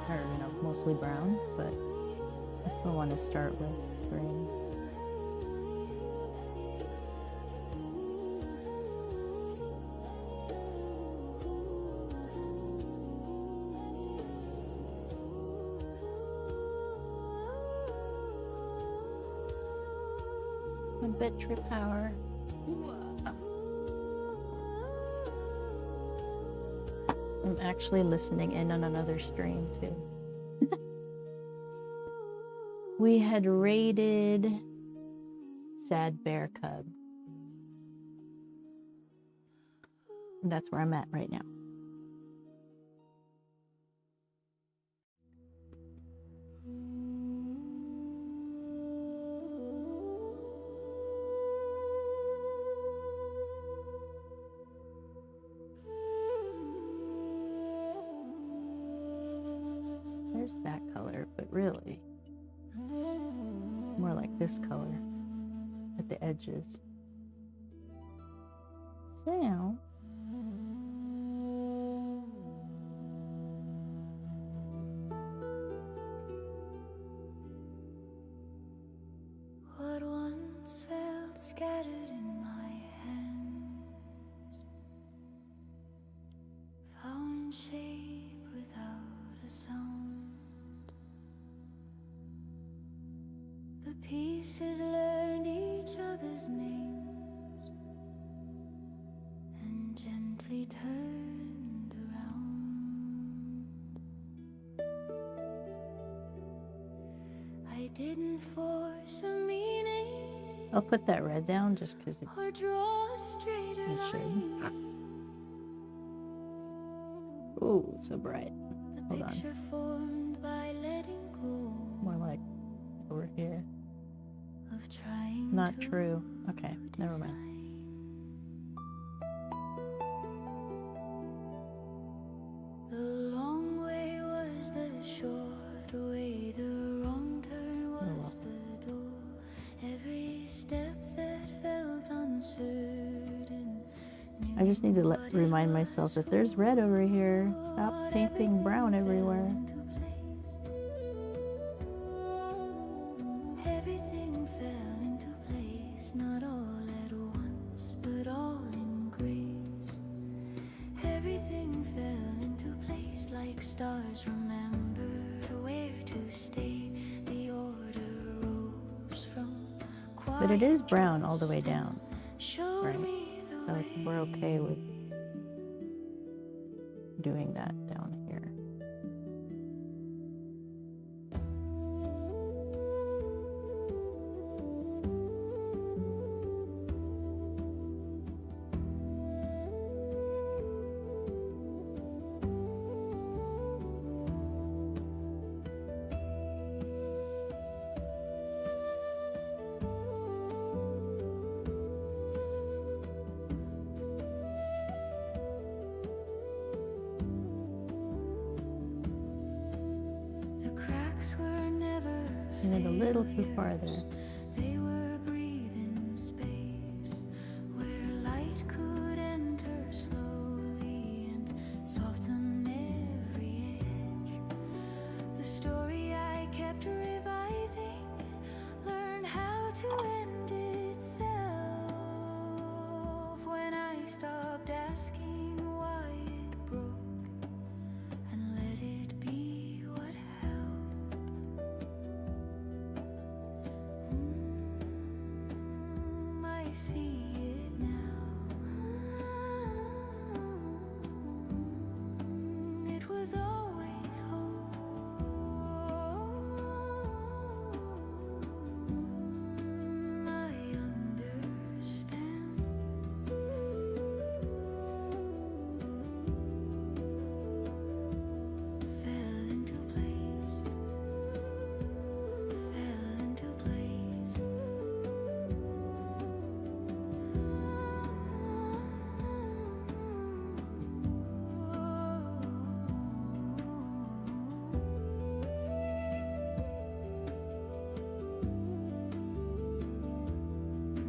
or mostly brown, but I still want to start with green. My battery power. I'm actually listening in on another stream too. We had raided Sad Bear Cub. And that's where I'm at right now. There's that color, but really, it's more like this color at the edges. So, what once felt scattered in my hands found shape without a sound. The pieces learned each other's names and gently turned around. I didn't force a meaning I'll put that red down just because or draw a straighter it should. line. Ooh, so bright. The Hold on. picture formed by letting go More like over here. of trying Not to true. Okay, never mind. design. The long way was the short way, the wrong turn was the door. Every step that felt uncertain. I just need to remind myself that there's red over here. Stop painting brown everywhere. Everything fell into place, not all at once, but like stars remembered where to stay. The order rose from But it is brown all the way down, showed right? me the So way. we're okay with doing that down here. The cracks were never And then a little too far there. They were breathing space where light could enter slowly and soften every edge. The story I kept revising learned how to end itself when I stopped asking why it broke and let it be what held. I see it now. It was always whole. I understand. Fell into place. Fell into place.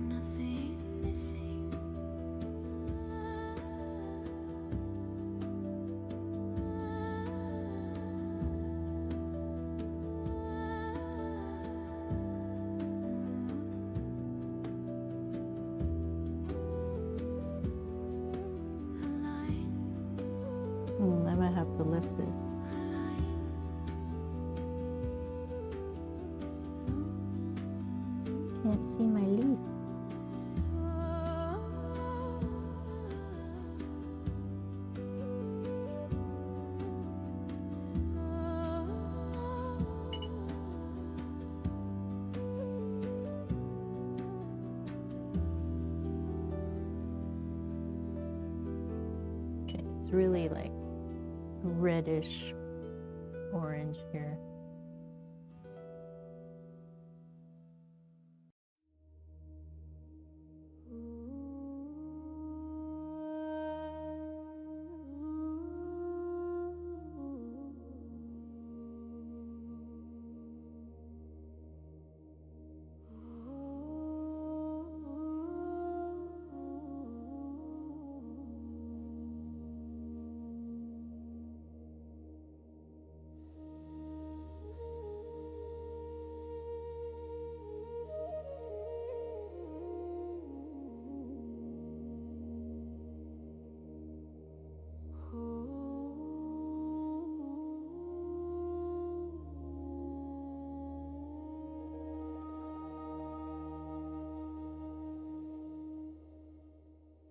Nothing missing. A line, I might have to lift this. a line. Can't see my leaf. Okay, it's really like reddish orange here.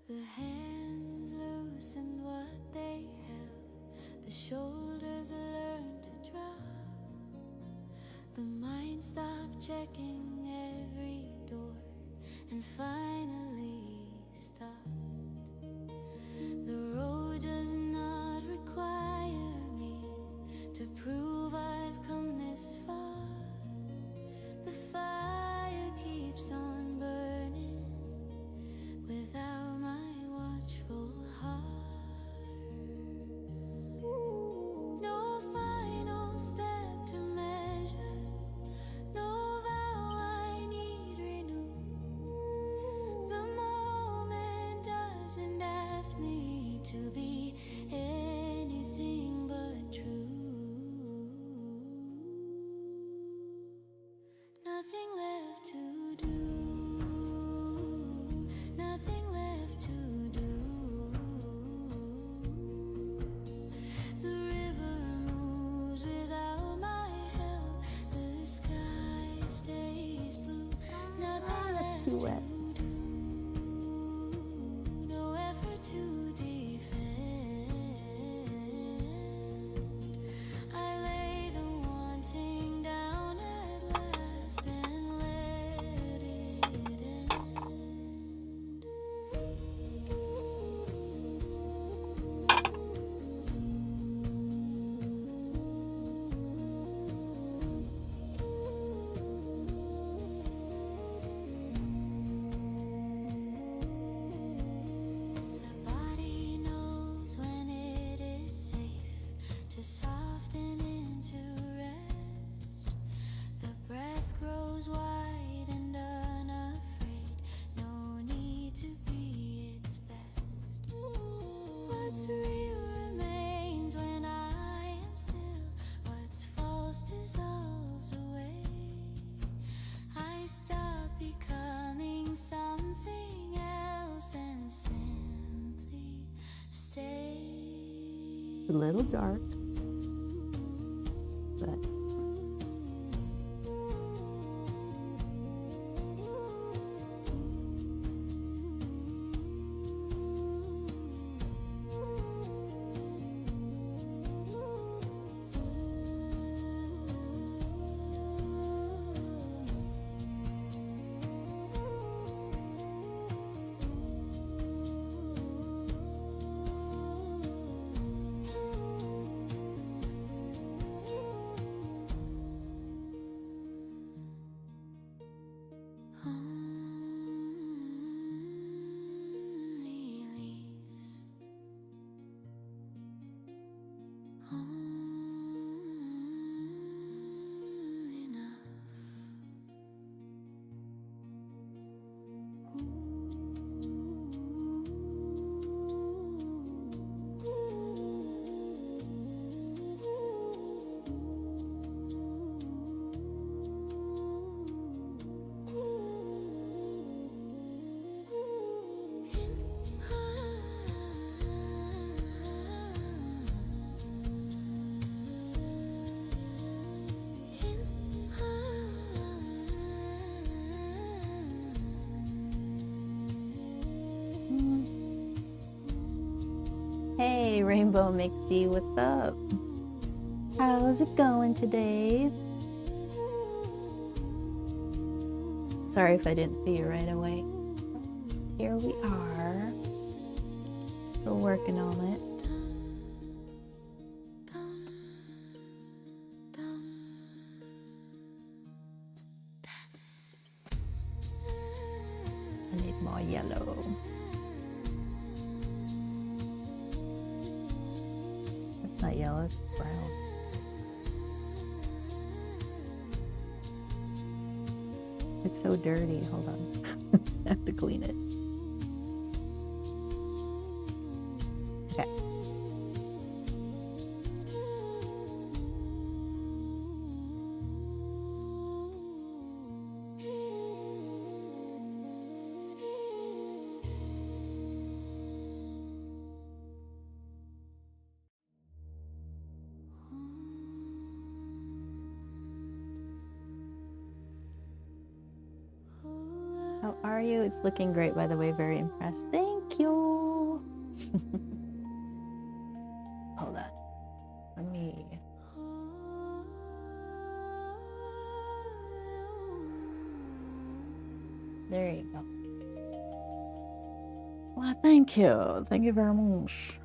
The hands loosened what they held. The shoulders learned to drop. The mind stopped checking every door and finally stopped. The road does not require me to prove I've come this far. The fire keeps on burning without my watchful heart. No final step to measure, no vow I need renew. The moment doesn't ask me to be anything but true. Nothing left to do. Nothing left to do. The river stays blue. Ah, Nothing that's left too wet. to do. No effort to defend. I lay the wanting down at last and let it end. The body knows when it is safe to soften into rest. The breath grows wide and unafraid. No need to be its best. What's real remains when I am still. What's false dissolves away. I stop becoming something else and simply stay. A little dark, but hey, Rainbow Mixie, what's up? How's it going today? Sorry if I didn't see you right away. Here we are. Still working on it. I need more yellow. It's not yellow, it's brown. It's so dirty. Hold on. I have to clean it. Okay. How are you? It's looking great, by the way. Very impressed. Thank you. Hold on. Let me. There you go. Well, thank you. Thank you very much.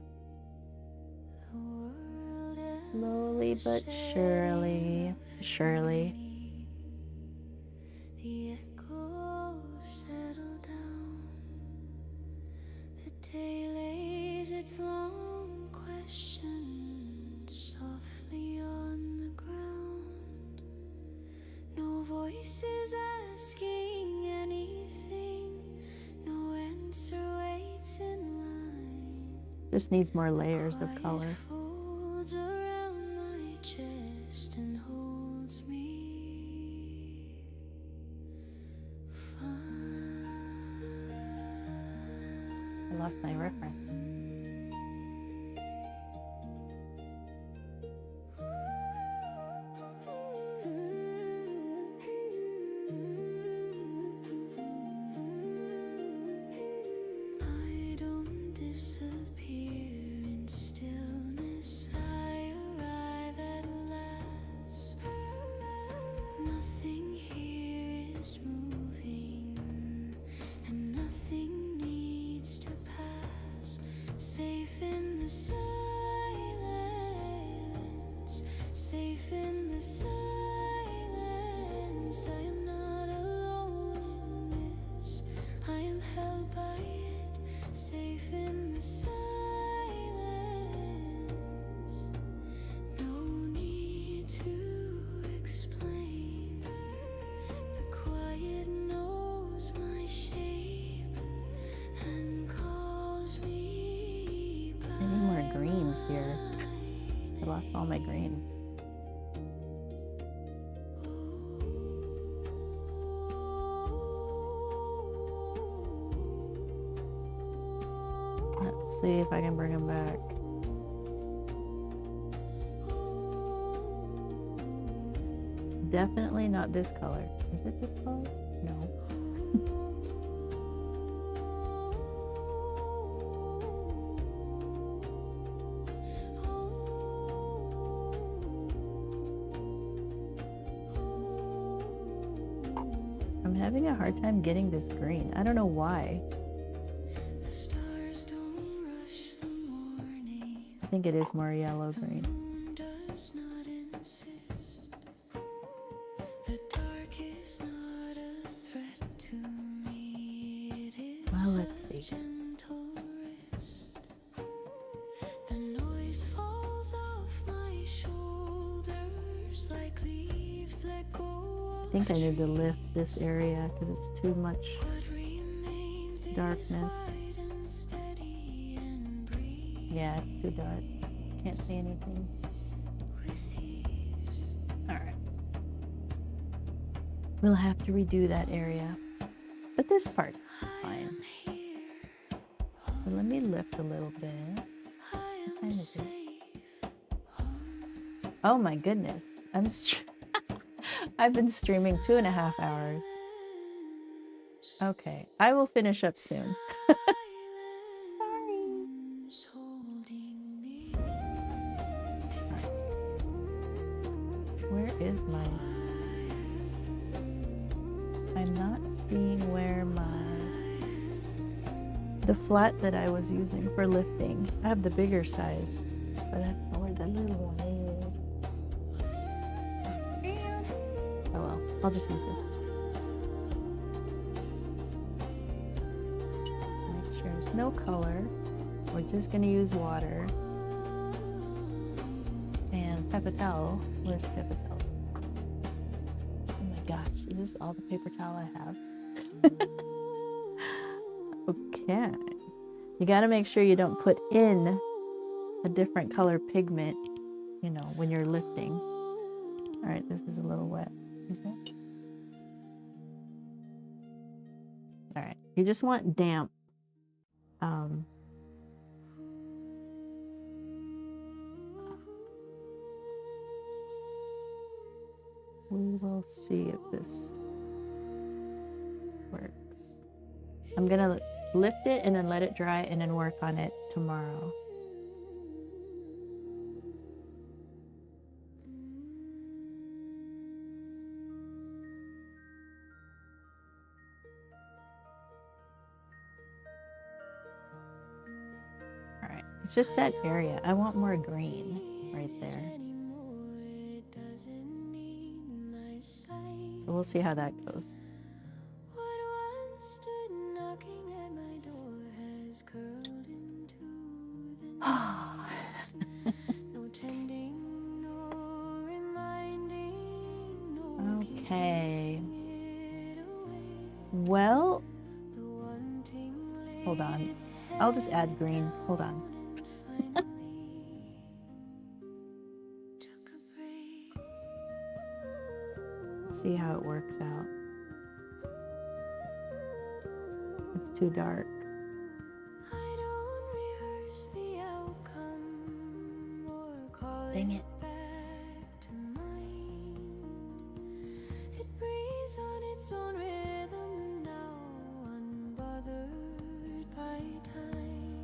Slowly but surely. Surely. The echoes settle down. The day lays its long question softly on the ground. No voices asking anything. No answer waits in line. Just needs more layers of color. Folds around my chest and holds me. I lost my reference. silence. I am not alone in this. I am held by it, safe in the silence. No need to explain. The quiet knows my shape and calls me by I need more greens here. I lost all my greens. Let's see if I can bring them back. Definitely not this color. Is it this color? No. I'm having a hard time getting this green. I don't know why. the stars don't rush the morning. I think it is more yellow green. Moon does not insist. The dark is not a threat to me. It is Well, let's see. a gentle wrist. The noise falls off my shoulders like leaves let go. I think I need to lift this area because it's too much What remains darkness. is wide and steady and breathe Yeah, it's too dark. Can't see anything. with ease. Alright. We'll have to redo that area. But this part's fine. Here, But let me lift a little bit. I What am time is it? safe. Oh my goodness. I've been streaming 2.5 hours. Okay, I will finish up soon. Sorry. Silence holding me. Where is my... I'm not seeing where the flat that I was using for lifting. I have the bigger size, but I don't know where the little one is. Oh well, I'll just use this. Make sure there's no color. We're just gonna use water. And paper towel. Where's paper towel? Oh my gosh, is this all the paper towel I have? Okay. You gotta make sure you don't put in a different color pigment, you know, when you're lifting. All right, this is a little wet. Is it? All right, you just want damp. We will see if this works. I'm gonna lift it and then let it dry and then work on it tomorrow. All right, it's just that area. I want more green right there. So we'll see how that goes. What once stood knocking at my door has curled into the night. No tending, no reminding, no Okay. keeping it away. Well, The wanting hold on. laid its I'll just add green. Hold on. and finally took a break. See how it works out. It's too dark. I don't rehearse the outcome or call Dang it. back to mind. It breathes on its own rhythm now, unbothered by time.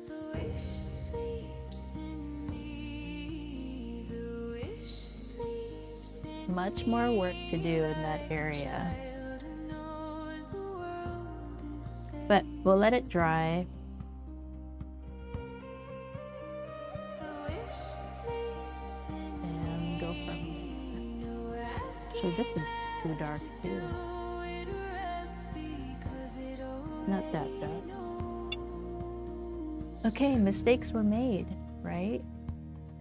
The wish sleeps in me, the wish sleeps in Much more work to do in that area. child who knows the world is safe. But we'll let it dry. The wish sleeps in And go me, Actually, this is too dark too. It's not that dark. Okay, mistakes were made, right?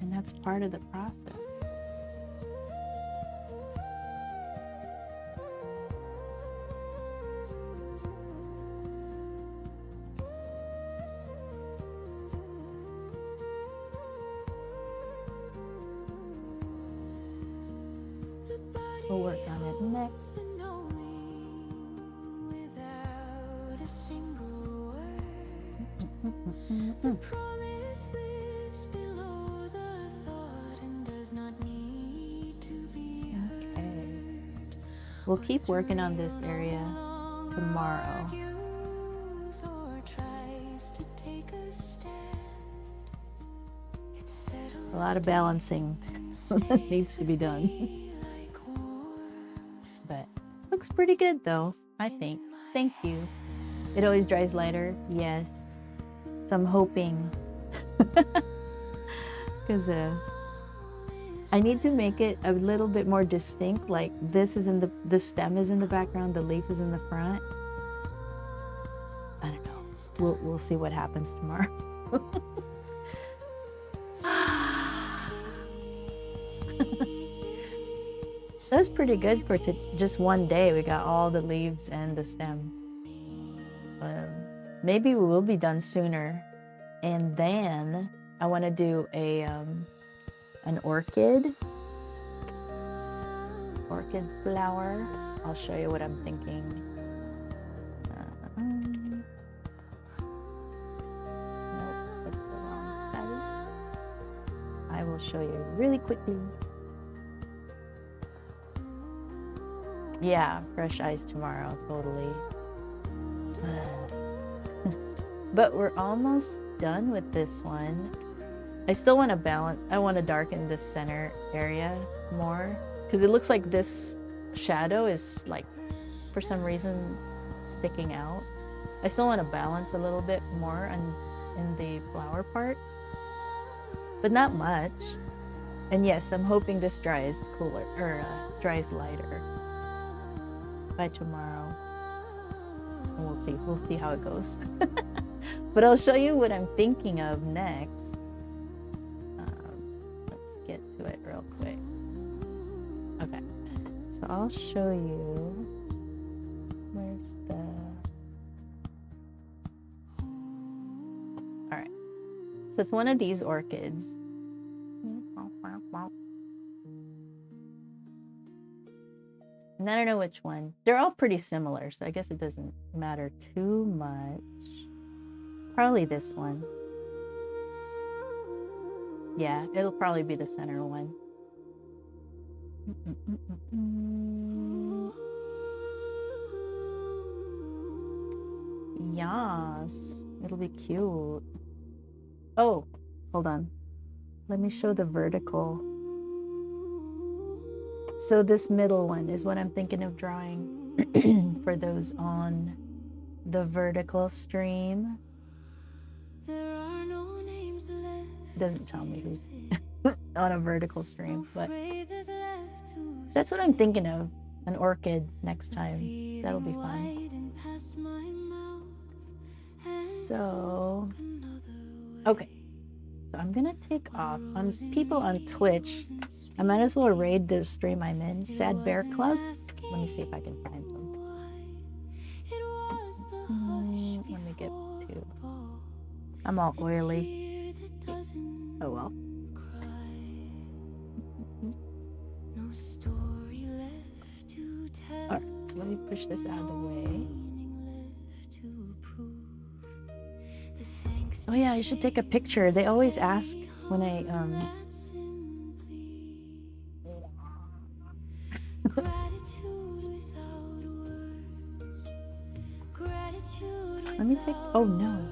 And that's part of the process. We'll work on it next. Okay. We'll keep working on this area tomorrow. A lot of balancing needs to be done. But looks pretty good though, I think. Thank you. It always dries lighter. Yes. So I'm hoping because I need to make it a little bit more distinct. Like this is in the stem is in the background, the leaf is in the front. I don't know. We'll see what happens tomorrow. That's pretty good for just one day. We got all the leaves and the stem. Maybe we will be done sooner. And then I want to do an orchid flower. I'll show you what I'm thinking. Nope, that's the wrong side. I will show you really quickly. Yeah, fresh eyes tomorrow, totally. But we're almost done with this one. I still want to balance. I want to darken this center area more because it looks like this shadow is like, for some reason, sticking out. I still want to balance a little bit more in the flower part, but not much. And yes, I'm hoping this dries cooler or dries lighter by tomorrow, and we'll see how it goes. But I'll show you what I'm thinking of next. Let's get to it real quick. Okay, so I'll show you. Where's the... All right, so it's one of these orchids. And I don't know which one. They're all pretty similar, so I guess it doesn't matter too much. Probably this one. Yeah, it'll probably be the center one. Yes, it'll be cute. Oh, hold on. Let me show the vertical. So this middle one is what I'm thinking of drawing for those on the vertical stream. Doesn't tell me who's on a vertical stream, but that's what I'm thinking of. An orchid next time. That'll be fun. So, okay. So I'm gonna take off. On people on Twitch, I might as well raid the stream I'm in. Sad Bear Club. Let me see if I can find them. Let me get to... I'm all oily. Oh well. Alright, so let me push this out of the way. Oh yeah, I should take a picture. They always ask when I let me take, oh no.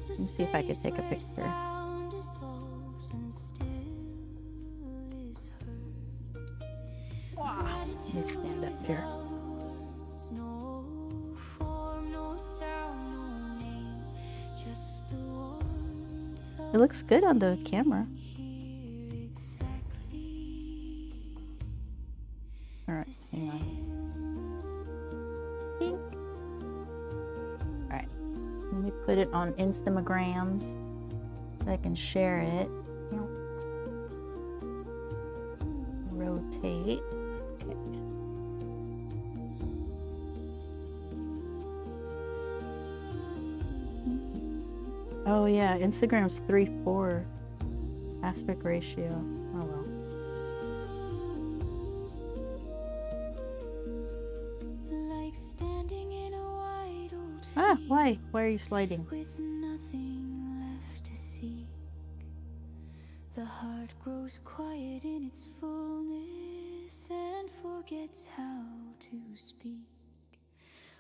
Let me see if I could take a picture. Wow. Let me stand up here. It looks good on the camera. Alright, hang on. Pink. Alright. Let me put it on Instagrams so I can share it. Rotate. Okay. Oh yeah, Instagram's 3:4 aspect ratio. Oh well. Ah, why? Why are you sliding? With nothing left to seek, the heart grows quiet in its fullness and forgets how to speak.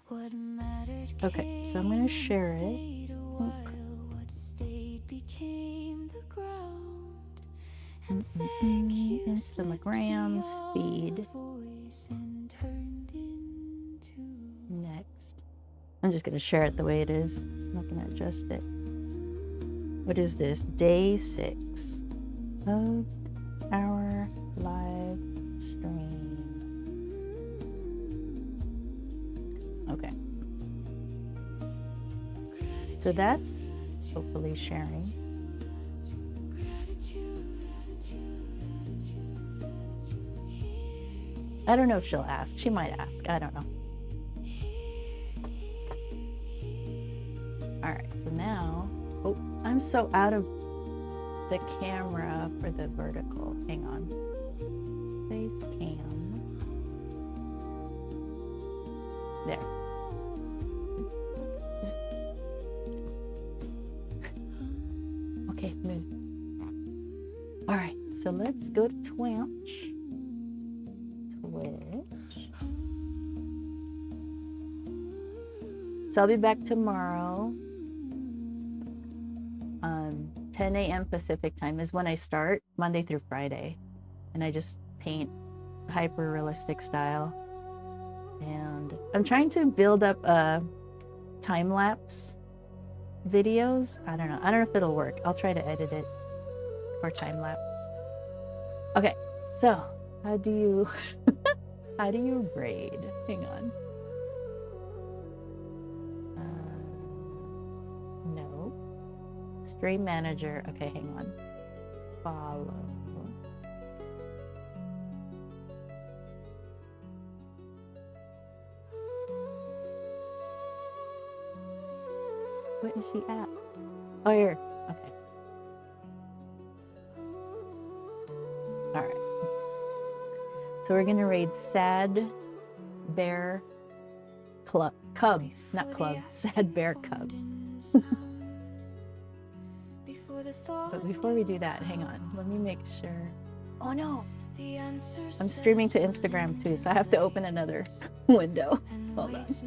What mattered. Okay, so I'm gonna share it. What stayed became the ground. And thank you, Instagrams feed. voice and turned into Next. I'm just gonna share it the way it is. I'm not gonna adjust it. What is this? Day 6 of our live stream. Okay. So that's hopefully sharing. I don't know if she'll ask. She might ask. I don't know. Alright, so now... Oh, I'm so out of the camera for the vertical. Hang on. Face cam. There. Okay, move. Alright, so let's go to Twitch. So I'll be back tomorrow. 10 a.m. Pacific time is when I start, Monday through Friday. And I just paint hyper realistic style. And I'm trying to build up time-lapse videos. I don't know if it'll work. I'll try to edit it for time-lapse. Okay, so how do you how do you braid? Hang on. No. Stream manager. Okay, hang on. Follow. Where is she at? Oh, here. Okay. All right. So we're gonna raid Sad Bear Cub, not Club. Sad Bear Cub. But before we do that, hang on. Let me make sure. Oh no! I'm streaming to Instagram too, so I have to open another window. Hold on. This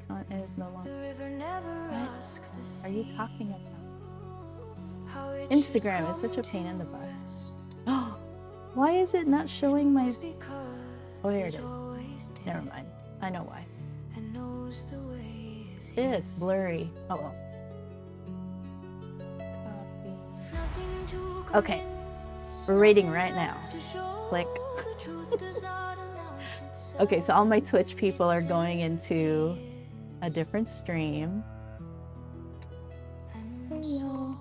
content is no longer. What are you talking about? Instagram is such a pain in the butt. Oh, why is it not showing my... Oh, here it is. Never mind. I know why. Yeah, it's blurry. Oh well. Okay. We're rating right now. Click. Okay, so all my Twitch people are going into a different stream. Hello.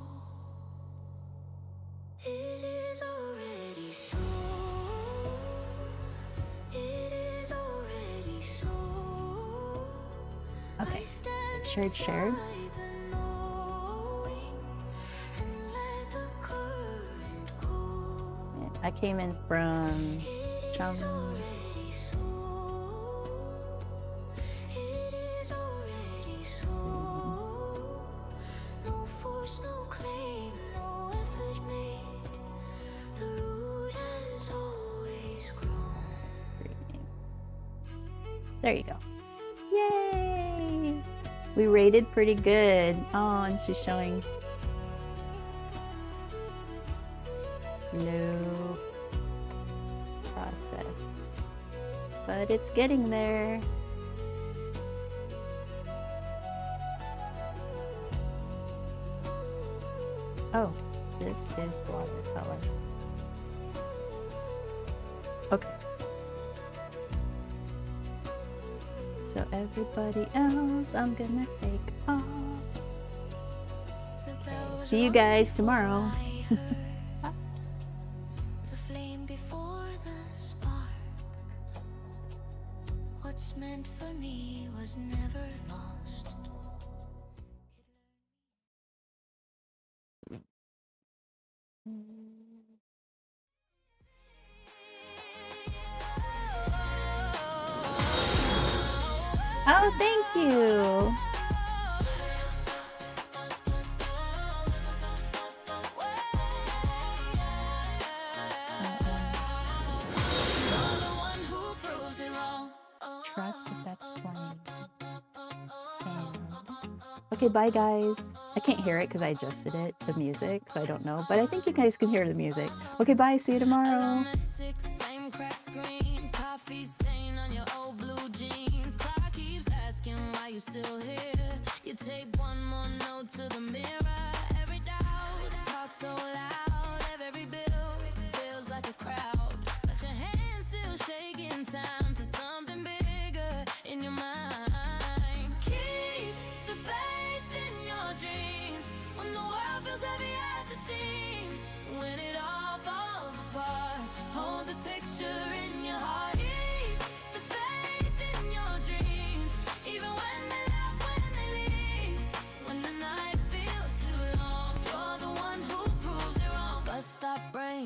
Okay, shared. I came in from Chum. There you go. Yay! We rated pretty good. Oh, and she's showing slow process, but it's getting there. Oh, this is watercolor. Okay. So everybody else, I'm gonna take off. Okay. See you guys tomorrow. The flame before the spark. What's meant for me was never lost. Oh, thank you. Trust if that's playing. Okay, bye guys. I can't hear it because I adjusted it, the music, so I don't know. But I think you guys can hear the music. Okay, bye. See you tomorrow. You still here? You take one more note to the mirror. Every doubt talk so loud. Every bill feels like a crowd, but your hands still shaking time to something bigger in your mind. Keep the faith in your dreams when the world feels heavy at the seams. When it all falls apart, hold the picture in your heart. Keep the faith in your dreams, even when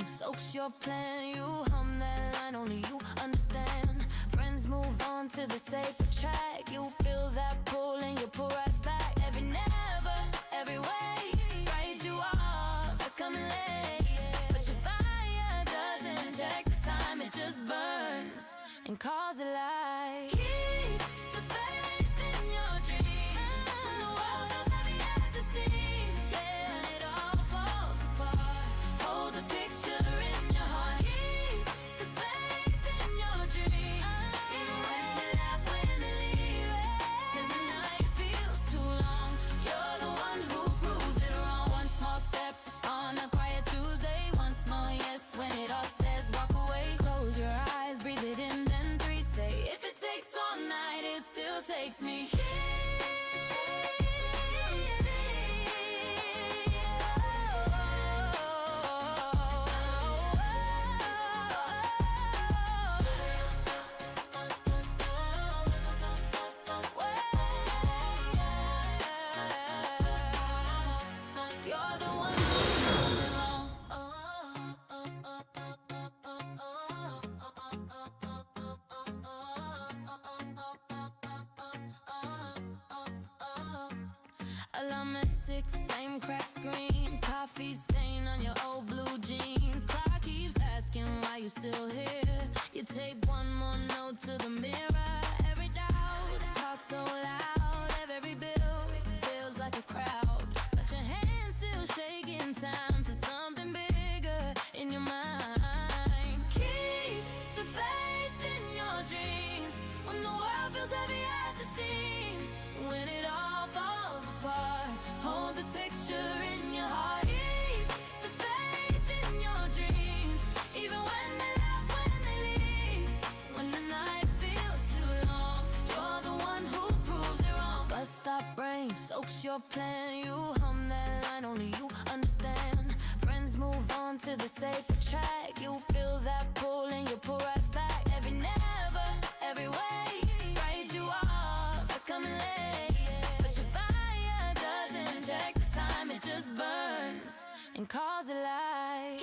soaks your plan, you hum that line, only you understand. Friends move on to the safer track. You feel that pull and you pull right back. Every never, every way, write you off, that's coming late. But your fire doesn't check the time, it just burns and calls it light. Keep the faith in your dreams when the world feels heavy at the seams. Yeah, it all falls apart. Hold the picture. Takes me alarm at 6, same cracked screen, coffee stain on your old blue jeans. Clock keeps asking why you still here. You tape one more note to the mirror. Every doubt talk so loud. Every bill feels like a crowd, but your hands still shaking time to something bigger in your mind. Keep the faith in your dreams when the world feels heavy at the seams. When it all falls apart, hold the picture in your heart. Keep the faith in your dreams, even when they laugh, when they leave. When the night feels too long, you're the one who proves it wrong. Bust stop brain soaks your plan. You hum that line, only you understand. Friends move on to the safer track. You feel that pull and you pull right back. Every never, every way, write you off, that's coming late. Check the time, it just burns and calls it light.